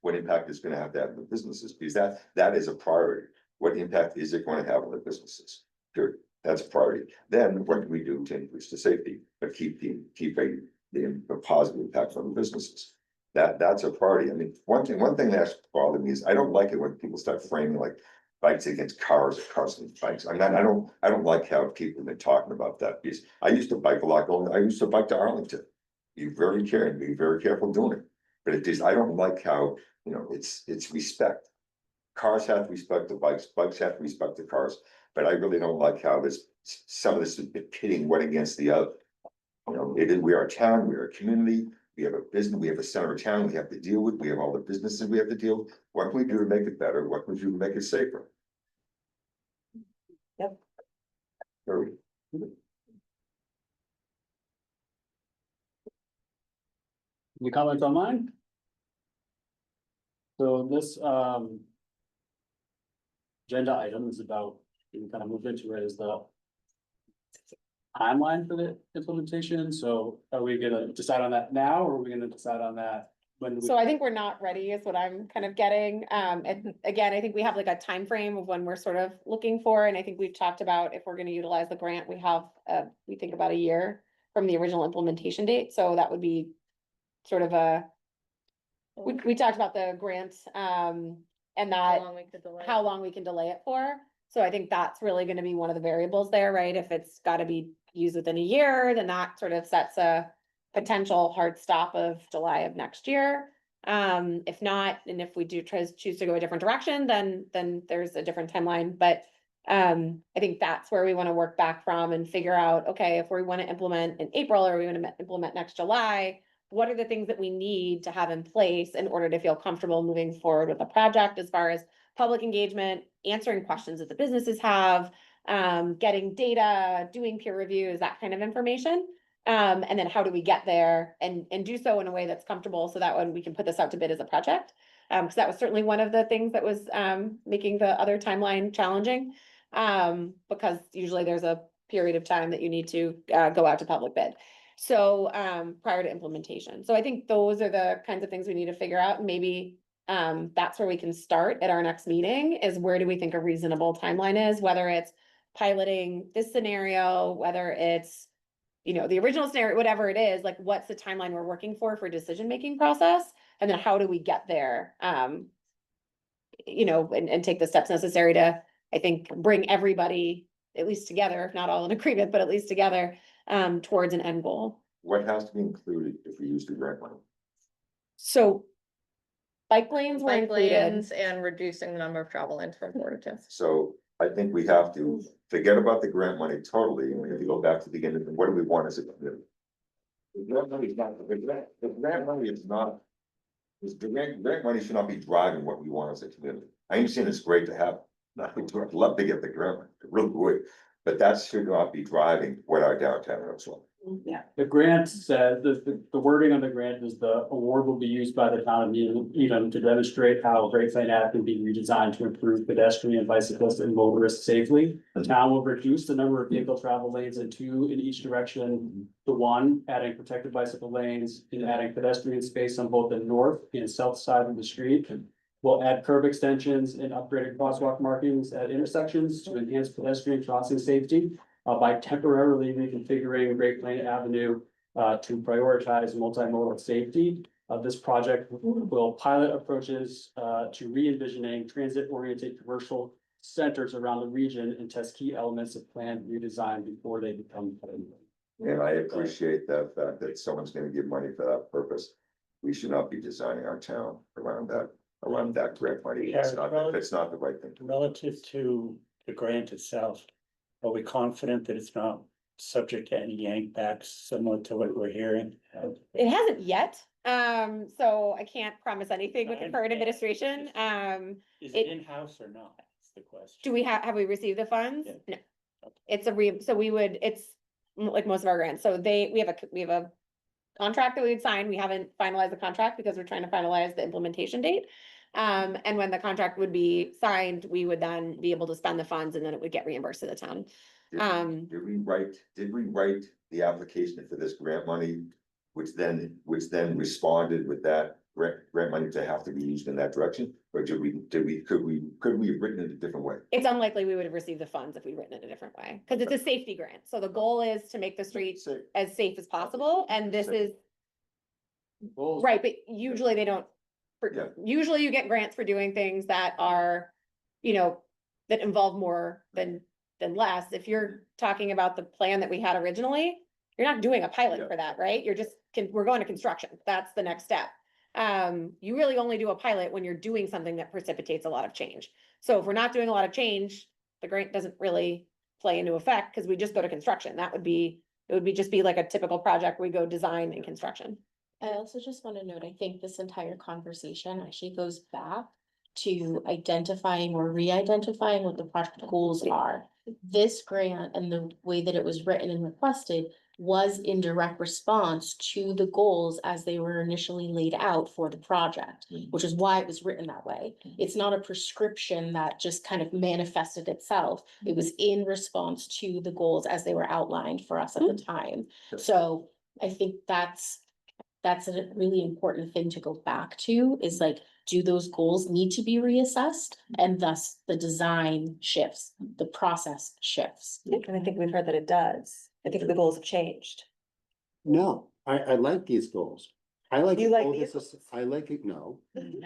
what impact it's gonna have to have on the businesses, because that is a priority. What impact is it going to have on the businesses? Period. That's a priority. Then what do we do to increase the safety, but keep a positive impact on the businesses? That's a priority. I mean, one thing that's bothered me is I don't like it when people start framing like bikes against cars, cars against bikes. I mean, I don't like how people have been talking about that, because I used to bike a lot I used to bike to Arlington. Be very careful doing it. But I don't like how, it's respect. Cars have to respect the bikes have to respect the cars, but I really don't like how some of this is pitting one against the other. We are a town, we are a community, we have a business, we have a center of town we have to deal with, we have all the businesses we have to deal with. What can we do to make it better? What can we do to make it safer? Yep. Very. Any comments online? So this agenda item is about, we kind of moved into it, is the timeline for the implementation. So are we gonna decide on that now, or are we gonna decide on that when? So I think we're not ready is what I'm kind of getting. And again, I think we have like a time frame of when we're sort of looking for, and I think we've talked about if we're gonna utilize the grant, we think about a year from the original implementation date. So that would be sort of we talked about the grant, and that how long we can delay it for. So I think that's really gonna be one of the variables there, right? If it's gotta be used within a year, then that sort of sets a potential hard stop of July of next year. If not, and if we do choose to go a different direction, then there's a different timeline. But I think that's where we want to work back from and figure out, okay, if we want to implement in April or we want to implement next July, what are the things that we need to have in place in order to feel comfortable moving forward with the project as far as public engagement, answering questions that the businesses have, getting data, doing peer reviews, that kind of information. And then how do we get there and do so in a way that's comfortable so that when we can put this out to bid as a project. Because that was certainly one of the things that was making the other timeline challenging. Because usually there's a period of time that you need to go out to public bid. So prior to implementation. So I think those are the kinds of things we need to figure out. And maybe that's where we can start at our next meeting, is where do we think a reasonable timeline is, whether it's piloting this scenario, whether it's, you know, the original scenario, whatever it is, like what's the timeline we're working for decision-making process? And then how do we get there? You know, and take the steps necessary to, I think, bring everybody at least together, if not all in agreement, but at least together towards an end goal. What has to be included if we use the grant money? So bike lanes were Bike included. lanes and reducing the number of travel lanes from 4 to 2. So I think we have to forget about the grant money totally, and we have to go back to the beginning, what do we want as a community? The grant money is not, the grant money is not, the grant money should not be driving what we want as a community. I understand it's great to have, I'd love to get the grant money, I really would, but that should not be driving what our downtown looks like. Yeah. The grant said, the wording on the grant is the award will be used by the town of Needham to demonstrate how Great Plain Ave can be redesigned to improve pedestrian, bicyclists, and motorists safely. The town will reduce the number of vehicle travel lanes in 2 in each direction to 1, adding protected bicycle lanes and adding pedestrian space on both the north and south side of the street. We'll add curb extensions and upgraded crosswalk markings at intersections to enhance pedestrian crossing safety. By temporarily reconfiguring Great Plain Avenue to prioritize multimodal safety. This project will pilot approaches to re-envisioning transit-oriented commercial centers around the region and test key elements of planned redesign before they become. And I appreciate the fact that someone's gonna give money for that purpose. We should not be designing our town around that grant money. It's not the right thing to do. Relative to the grant itself, are we confident that it's not subject to any yank backs similar to what we're hearing? It hasn't yet, so I can't promise anything with the current administration. Is it in-house or not? That's the question. Do we have we received the funds? Yeah. No. It's so we would, it's like most of our grants, so we have a contract that we would sign. We haven't finalized the contract because we're trying to finalize the implementation date. And when the contract would be signed, we would then be able to spend the funds and then it would get reimbursed to the town. Did we write the application for this grant money, which then responded with that grant money to have to be used in that direction? Or could we have written it a different way? It's unlikely we would have received the funds if we'd written it a different way, because it's a safety grant. So the goal is to make the street as safe as possible, and this is. Right, but usually they don't. Yeah. Usually you get grants for doing things that are, you know, that involve more than less. If you're talking about the plan that we had originally, you're not doing a pilot Yeah. for that, right? You're just, we're going to construction. That's the next step. You really only do a pilot when you're doing something that precipitates a lot of change. So if we're not doing a lot of change, the grant doesn't really play into effect because we just go to construction. It would be just be like a typical project. We go design and construction. I also just want to note, I think this entire conversation actually goes back to identifying or re-identifying what the project goals are. This grant and the way that it was written and requested was in direct response to the goals as they were initially laid out for the project, which is why it was written that way. It's not a prescription that just kind of manifested itself. It was in response to the goals as they were outlined for us at the time. So I think that's a really important thing to go back to, is like, do those goals need to be reassessed? And thus the design shifts, the process shifts. And I think we've heard that it does. I think the goals have changed. No, I like these goals. I like. You a like goal these that's I like it, no.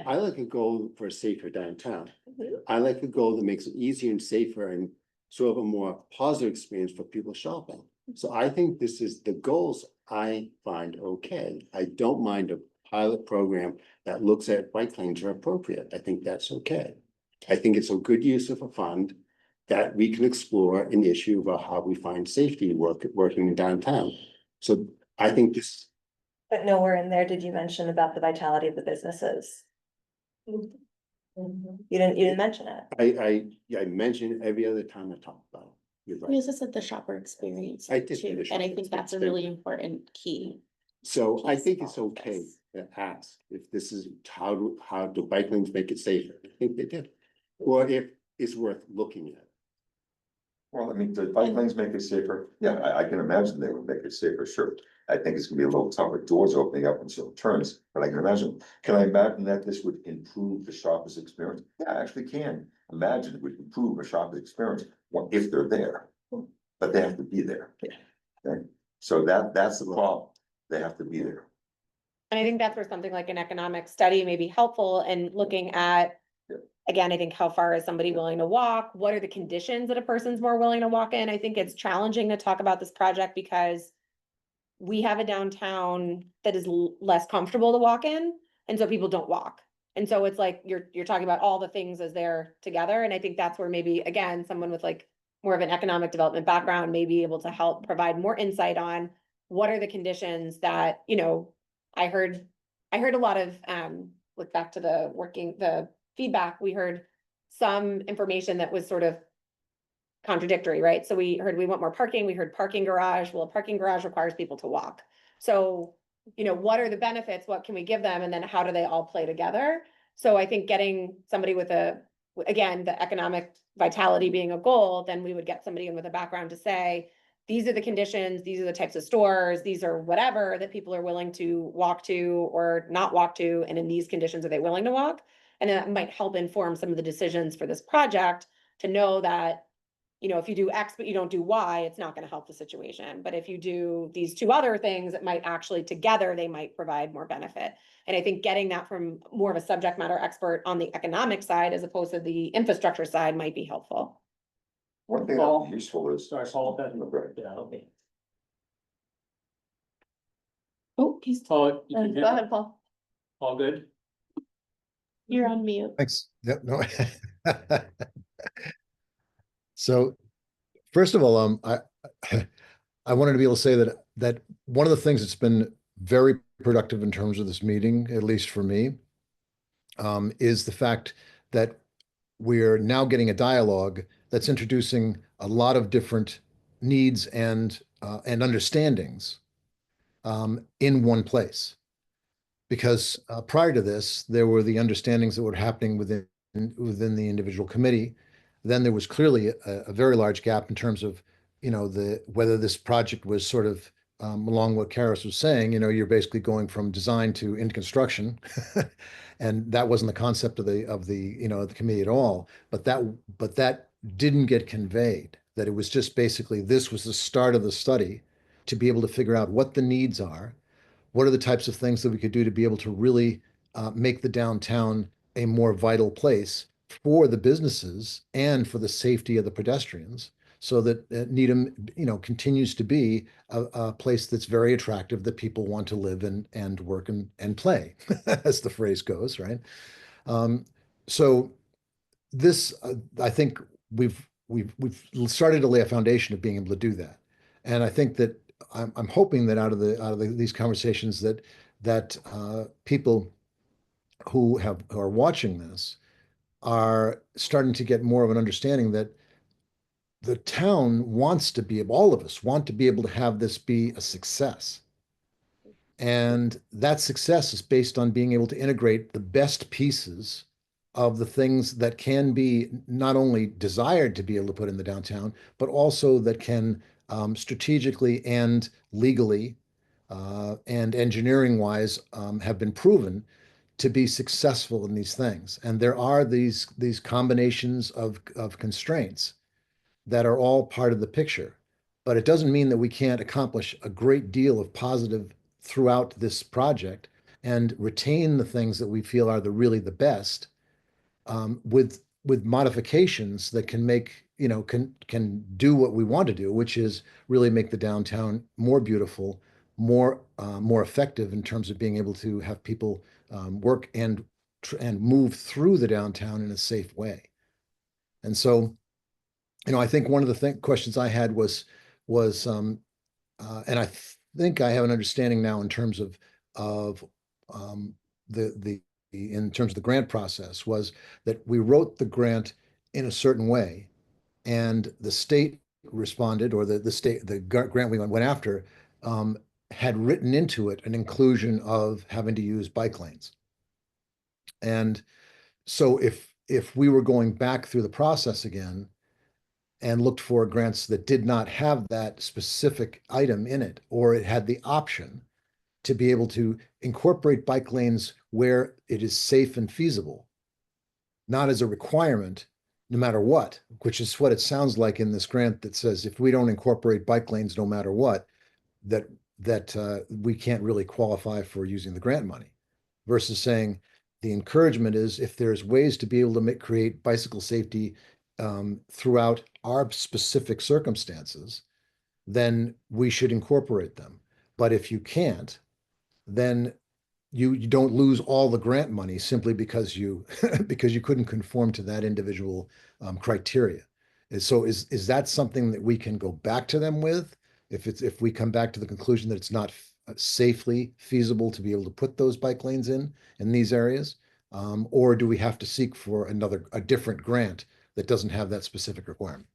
I like a goal for a safer downtown. Mhm. I like a goal that makes it easier and safer and sort of a more positive experience for people shopping. So I think this is the goals I find okay. I don't mind a pilot program that looks at bike lanes are appropriate. I think that's okay. I think it's a good use of a fund that we can explore an issue about how we find safety working in downtown. So I think this. But nowhere in there did you mention about the vitality of the businesses. You didn't mention it. I mentioned every other time I talk about it. You're right. Because it's at the shopper experience I did too, the and I shopper think that's a experience. really important key. So I piece think of it's all of okay this. to ask if this is how do bike lanes make it safer? I think they did. Or if it's worth looking at. Well, I mean, do bike lanes make it safer? Yeah, I can imagine they would make it safer, sure. I think it's gonna be a little tougher, doors opening up and certain turns, but I can I imagine that this would improve the shopper's experience? Yeah, I actually can imagine it would improve a shopper's experience if they're there, but they have to be there. Okay, so that's the problem, they have to be there. And I think that's where something like an economic study may be helpful in looking at, again, I think how far is somebody willing to walk? What are the conditions that a person's more willing to walk in? I think it's challenging to talk about this project because we have a downtown that is less comfortable to walk in, and so people don't walk. And so it's like you're talking about all the things as they're together, and I think that's where maybe, again, someone with like more of an economic development background may be able to help provide more insight on what are the conditions that, you know, I heard a lot of, look back to the feedback, we heard some information that was sort of contradictory, right? So we heard we want more parking, we heard parking garage, well, a parking garage requires people to walk. So, you know, what are the benefits, what can we give them, and then how do they all play together? So I think getting somebody with again, the economic vitality being a goal, then we would get somebody in with a background to say, these are the conditions, these are the types of stores, these are whatever that people are willing to walk to or not walk to, and in these conditions are they willing to walk? And that might help inform some of the decisions for this project to know that, you know, if you do X, but you don't do Y, it's not going to help the situation. But if you do these two other things, it might actually together, they might provide more benefit. And I think getting that from more of a subject matter expert on the economic side, as opposed to the infrastructure side, might be helpful. One thing Paul? that's useful is. Sorry, Paul, Okay. okay. Oh, he's, Paul, you go can hear, ahead, Paul. all good? You're on mute. Thanks. Yep, no. So, first of all, I wanted to be able to say that one of the things that's been very productive in terms of this meeting, at least for me, is the fact that we're now getting a dialogue that's introducing a lot of different needs and understandings in one place. Because prior to this, there were the understandings that were happening within the individual committee. Then there was clearly a very large gap in terms of, you know, whether this project was sort of along what Karis was saying. You know, you're basically going from design to into construction, and that wasn't the concept of the you know, the committee at all. But that didn't get conveyed. That it was just basically this was the start of the study to be able to figure out what the needs are. What are the types of things that we could do to be able to really make the downtown a more vital place for the businesses and for the safety of the pedestrians, so that Needham, you know, continues to be a place that's very attractive that people want to live and work and play, as the phrase goes, right? So this, I think we've started to lay a foundation of being able to do that, and I think that I'm hoping that out of these conversations that people who are watching this are starting to get more of an understanding that the town wants to be, all of us want to be able to have this be a success. And that success is based on being able to integrate the best pieces of the things that can be not only desired to be able to put in the downtown, but also that can strategically and legally and engineering wise have been proven to be successful in these things. And there are these combinations of constraints that are all part of the picture. But it doesn't mean that we can't accomplish a great deal of positive throughout this project and retain the things that we feel are really the best, with modifications that can make, you know, can do what we want to do, which is really make the downtown more beautiful, more effective in terms of being able to have people work and move through the downtown in a safe way. And so, you know, I think one of the questions I had was, and I think I have an understanding now in terms of in terms of the grant process, was that we wrote the grant in a certain way, and the state responded, or the grant we went after had written into it an inclusion of having to use bike lanes. And so if we were going back through the process again, and looked for grants that did not have that specific item in it, or it had the option to be able to incorporate bike lanes where it is safe and feasible, not as a requirement, no matter what, which is what it sounds like in this grant that says if we don't incorporate bike lanes no matter what, that we can't really qualify for using the grant money. Versus saying the encouragement is if there's ways to be able to create bicycle safety throughout our specific circumstances, then we should incorporate them. But if you can't, then you don't lose all the grant money simply because you because you couldn't conform to that individual criteria. And so is that something that we can go back to them with if we come back to the conclusion that it's not safely feasible to be able to put those bike lanes in these areas? Or do we have to seek for a different grant that doesn't have that specific requirement?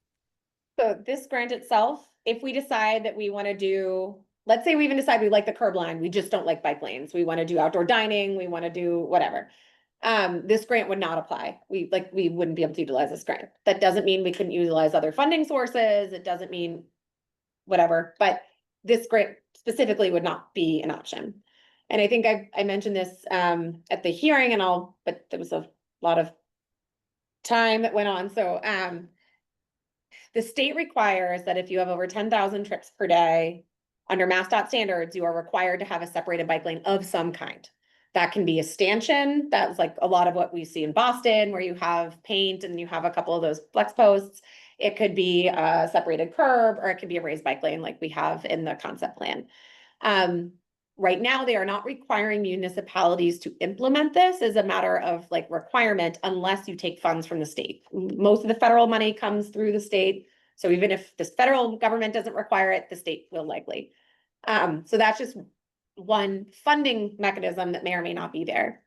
So this grant itself, if we decide that we want to do, let's say we even decide we like the curb line, we just don't like bike lanes, we want to do outdoor dining, we want to do whatever. This grant would not apply. We wouldn't be able to utilize this grant. That doesn't mean we couldn't utilize other funding sources. It doesn't mean whatever, but this grant specifically would not be an option. And I think I mentioned this at the hearing but there was a lot of time that went on. So the state requires that if you have over 10,000 trips per day, under MassDOT standards, you are required to have a separated bike lane of some kind. That can be a stanchion. That's like a lot of what we see in Boston, where you have paint and you have a couple of those flex posts. It could be a separated curb, or it could be a raised bike lane like we have in the concept plan. Right now, they are not requiring municipalities to implement this as a matter of like requirement unless you take funds from the state. Most of the federal money comes through the state. So even if the federal government doesn't require it, the state will likely. So that's just one funding mechanism that may or may not be there.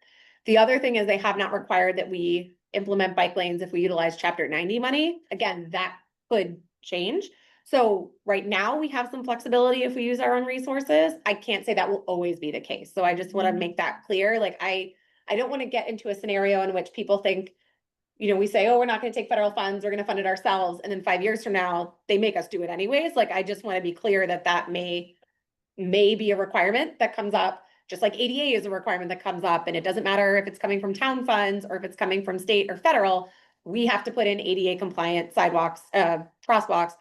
The other thing is they have not required that we implement bike lanes if we utilize Chapter 90 money. Again, that could change. So right now we have some flexibility if we use our own resources. I can't say that will always be the case. So I just want to make that clear. Like I don't want to get into a scenario in which people think, we say, oh, we're not going to take federal funds, we're going to fund it ourselves. And then 5 years from now, they make us do it anyways. Like, I just want to be clear that may be a requirement that comes up, just like ADA is a requirement that comes up. And it doesn't matter if it's coming from town funds or if it's coming from state or federal, we have to put in ADA compliant sidewalks, crosswalks,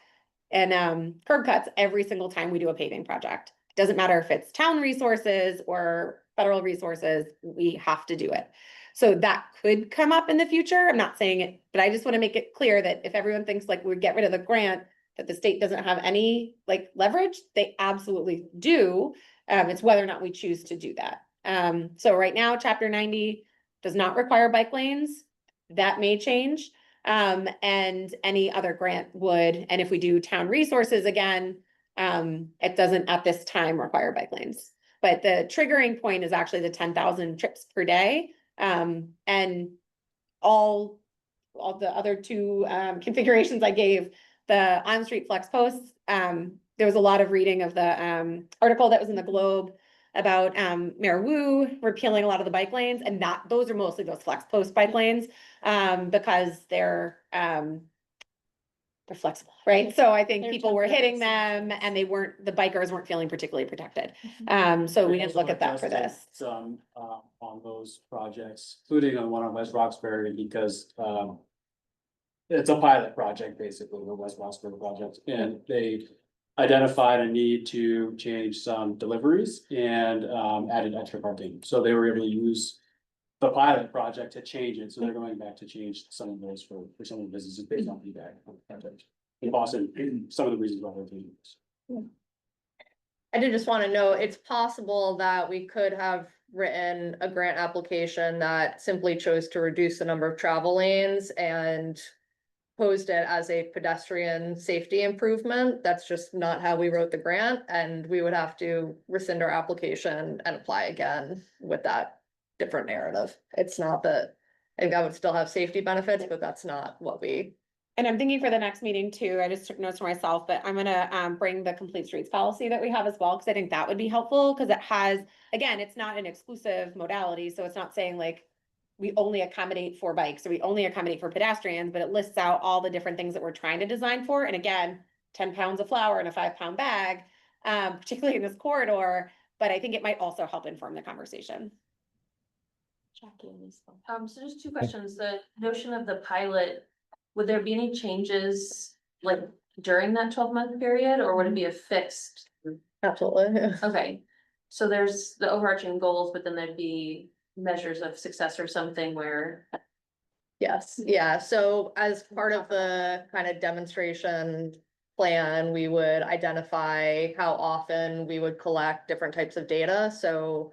and curb cuts every single time we do a paving project. It doesn't matter if it's town resources or federal resources, we have to do it. So that could come up in the future. I'm not saying it, but I just want to make it clear that if everyone thinks like we get rid of the grant, that the state doesn't have any like leverage, they absolutely do. It's whether or not we choose to do that. So right now, Chapter 90 does not require bike lanes. That may change. And any other grant would. And if we do town resources again, it doesn't at this time require bike lanes. But the triggering point is actually the 10,000 trips per day. And all the other two configurations I gave, the on-street flex posts, there was a lot of reading of the article that was in the Globe about Mayor Wu repealing a lot of the bike lanes, and those are mostly those flex post bike lanes because they're flexible, right? So I think people were hitting them and the bikers weren't feeling particularly protected. So we didn't look at that for this. Some on those projects, including on one on West Roxbury, because it's a pilot project, basically, the West Roxbury project, and they identified a need to change some deliveries and added extra parking. So they were able to use the pilot project to change it. So they're going back to change some of those for some of the businesses based on feedback on the project. In Boston, some of the reasons why they're doing this. I did just want to know, it's possible that we could have written a grant application that simply chose to reduce the number of travel lanes and posed it as a pedestrian safety improvement. That's just not how we wrote the grant, and we would have to rescind our application and apply again with that different narrative. It's not that, I think I would still have safety benefits, but that's not what we. And I'm thinking for the next meeting too, I just took notes for myself, but I'm gonna bring the complete streets policy that we have as well, because I think that would be helpful, because it has, again, it's not an exclusive modality, so it's not saying like we only accommodate for bikes, or we only accommodate for pedestrians, but it lists out all the different things that we're trying to design for. And again, 10 pounds of flour in a 5-pound bag, particularly in this corridor, but I think it might also help inform the conversation. So just two questions. The notion of the pilot, would there be any changes like during that 12-month period, or would it be a fixed? Absolutely. Okay, so there's the overarching goals, but then there'd be measures of success or something where. Yes, yeah, so as part of the kind of demonstration plan, we would identify how often we would collect different types of data, so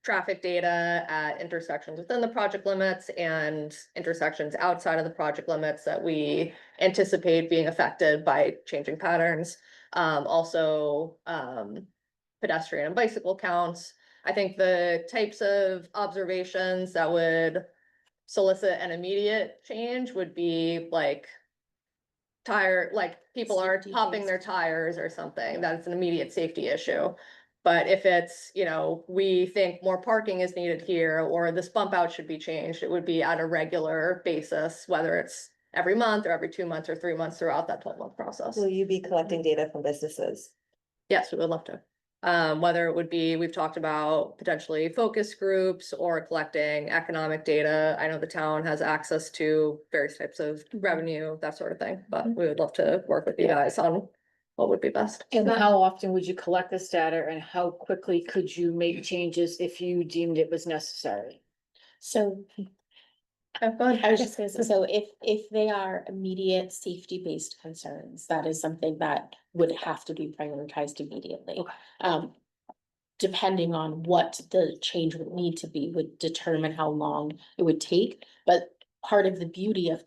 traffic data at intersections within the project limits and intersections outside of the project limits that we anticipate being affected by changing patterns. Also, pedestrian and bicycle counts. I think the types of observations that would solicit an immediate change would be like people are popping their tires or something, that's an immediate safety issue. But if it's, we think more parking is needed here, or this bump out should be changed, it would be at a regular basis, whether it's every month or every 2 months or 3 months throughout that 12-month process. Will you be collecting data from businesses? Yes, we would love to. Whether it would be, we've talked about potentially focus groups or collecting economic data. I know the town has access to various types of revenue, that sort of thing, but we would love to work with you guys on what would be best. And how often would you collect this data, and how quickly could you make changes if you deemed it was necessary? So I was just gonna say, so if they are immediate safety-based concerns, that is something that would have to be prioritized immediately. Okay. Depending on what the change would need to be would determine how long it would take. But part of the beauty of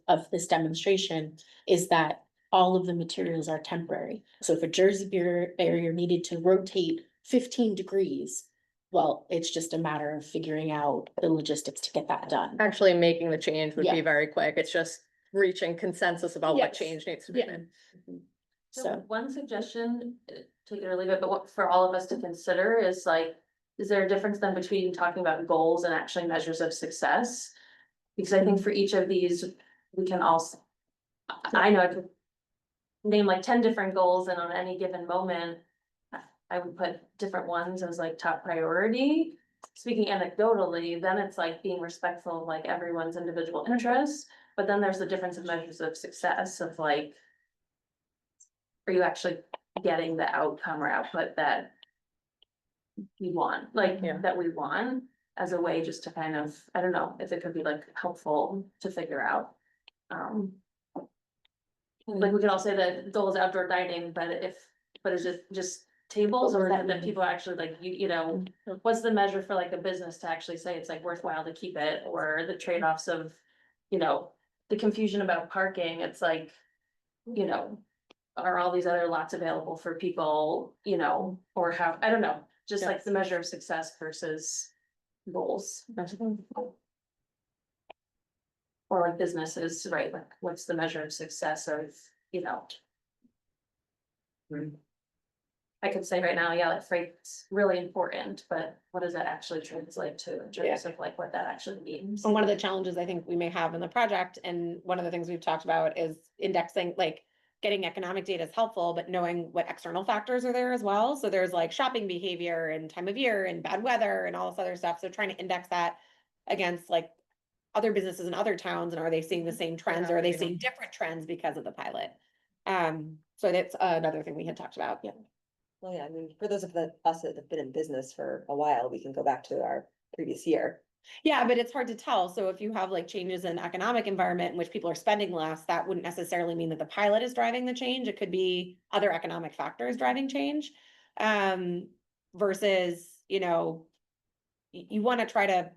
of this demonstration is that all of the materials are temporary. So if a Jersey barrier needed to rotate 15 degrees, well, it's just a matter of figuring out the logistics to get that done. Actually making the change would be Yeah. very quick. It's just reaching consensus about what Yes. change needs to be Yeah. made. So one suggestion, take it or leave it, but what for all of us to consider is like, is there a difference then between talking about goals and actually measures of success? Because I think for each of these, we can also, I know I could name like 10 different goals, and on any given moment, I would put different ones as like top priority. Speaking anecdotally, then it's like being respectful of like everyone's individual interests, but then there's the difference of measures of success of like, are you actually getting the outcome or output that we want, that we want, as a way just to kind of, I don't know, if it could be like helpful to figure out. Like we could all say that goal is outdoor dining, but is it just tables, or is it that people are actually like, what's the measure for like a business to actually say it's like worthwhile to keep it, or the trade-offs of, the confusion about parking, it's like, are all these other lots available for people, or how, I don't know, just like the measure of success versus goals. Or like businesses, right, like what's the measure of success of, I could say right now, yeah, like freight's really important, but what does that actually translate to in terms of like what that actually means? And one of the challenges I think we may have in the project, and one of the things we've talked about, is indexing, like getting economic data is helpful, but knowing what external factors are there as well. So there's like shopping behavior and time of year and bad weather and all this other stuff. So trying to index that against like other businesses in other towns, and are they seeing the same trends, or are they seeing different trends because of the pilot? So that's another thing we had talked about. Yeah. Well, yeah, I mean, for those of us that have been in business for a while, we can go back to our previous year. Yeah, but it's hard to tell. So if you have like changes in economic environment in which people are spending less, that wouldn't necessarily mean that the pilot is driving the change. It could be other economic factors driving change. Versus, you want to try to,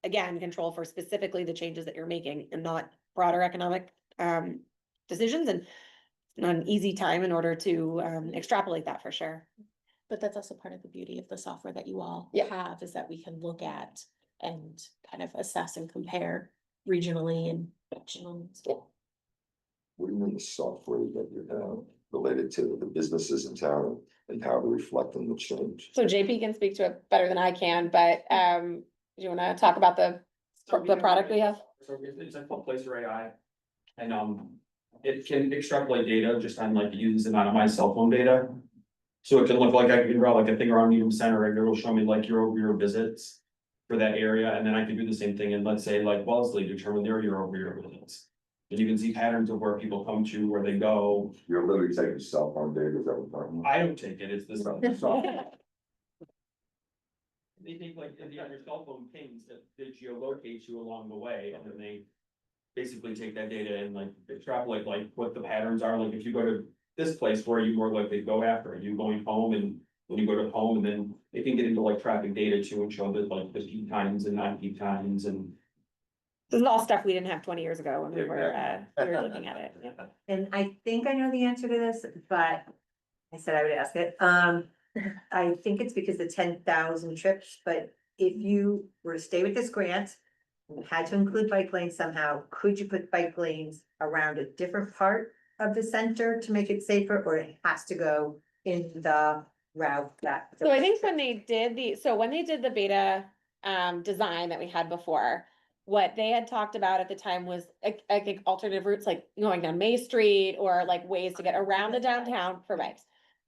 again, control for specifically the changes that you're making and not broader economic decisions. And not an easy time in order to extrapolate that for sure. But that's also part of the beauty of the software that you all have, is that we can look at and kind of assess and compare regionally and nationally. What do you mean the software that you have related to the businesses in town and how to reflect on the change? So JP can speak to it better than I can, but you wanna talk about the product we have? So it's a full placer AI. And it can extrapolate data just on like the user's amount of my cell phone data. So it can look like I can draw like a thing around Needham Center and it'll show me like year-over-year visits for that area, and then I can do the same thing and let's say like Wellesley, determine their year-over-year visits. And you can see patterns of where people come to, where they go. You're literally taking cell phone data, is that what we're talking about? I don't take it, it's this. They think like if your cell phone pings that they geolocate you along the way, and then they basically take that data and like extrapolate like what the patterns are, like if you go to this place, where you more likely to go after, are you going home, and when you go to home, and then they can get into like traffic data too and show that like the peak times and non-peak times and. This is all stuff we didn't have 20 years ago when we were looking at it. Yeah. And I think I know the answer to this, but I said I would ask it. I think it's because the 10,000 trips, but if you were to stay with this grant, and had to include bike lanes somehow, could you put bike lanes around a different part of the center to make it safer, or it has to go in the route that? So I think when they did the beta design that we had before, what they had talked about at the time was I think alternative routes, like going down May Street, or like ways to get around the downtown for bikes.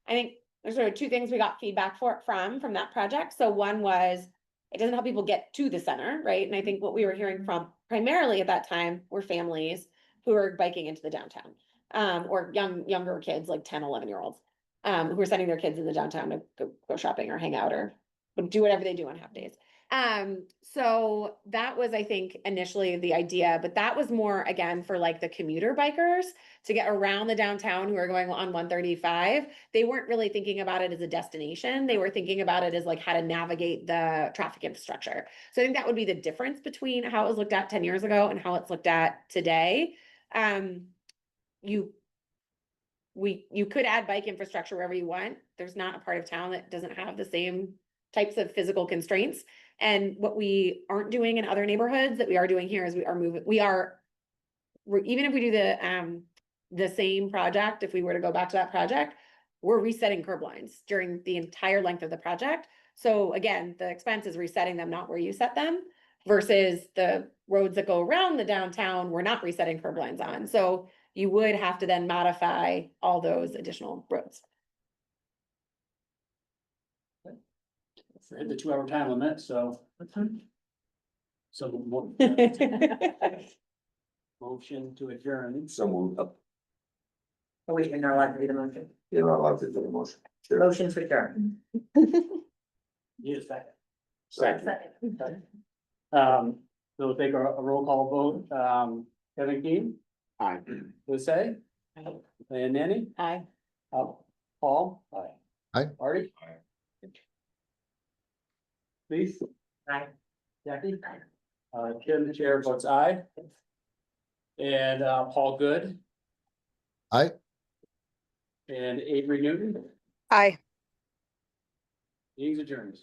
I think there's sort of two things we got feedback from that project. So one was it doesn't help people get to the center, right? And I think what we were hearing from primarily at that time were families who were biking into the downtown, or younger kids, like 10, 11-year-olds, who were sending their kids in the downtown to go shopping or hang out or do whatever they do on half days. So that was, I think, initially the idea, but that was more again for like the commuter bikers to get around the downtown who are going on 135. They weren't really thinking about it as a destination. They were thinking about it as like how to navigate the traffic infrastructure. So I think that would be the difference between how it was looked at 10 years ago and how it's looked at today. You could add bike infrastructure wherever you want. There's not a part of town that doesn't have the same types of physical constraints. And what we aren't doing in other neighborhoods that we are doing here is even if we do the same project, if we were to go back to that project, we're resetting curb lines during the entire length of the project. So again, the expense is resetting them, not where you set them, versus the roads that go around the downtown, we're not resetting curb lines on. So you would have to then modify all those additional roads. Hit the 2-hour time limit, so. Motion to adjourn. So moved. Oh, wait, you're not allowed to read the motion. You're not allowed to do the motion. Sure. Motion to adjourn. Need a second. Second. So we'll take a roll call vote. Kevin Keen, Aye. Luce, and Nanny, Aye. Paul. Aye. Aye. Artie. Please. Aye. Jackie. Kim, the chair votes aye. And Paul Good. Aye. And Avery Newton. Aye. Meeting's adjourned.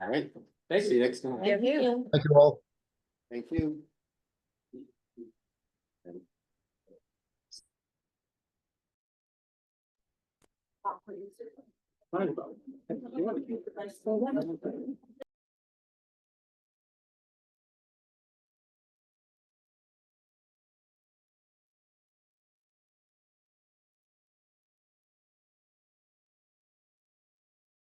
All right. Thank See you. you next time. Thank you. Thank you all. Thank you. Fine.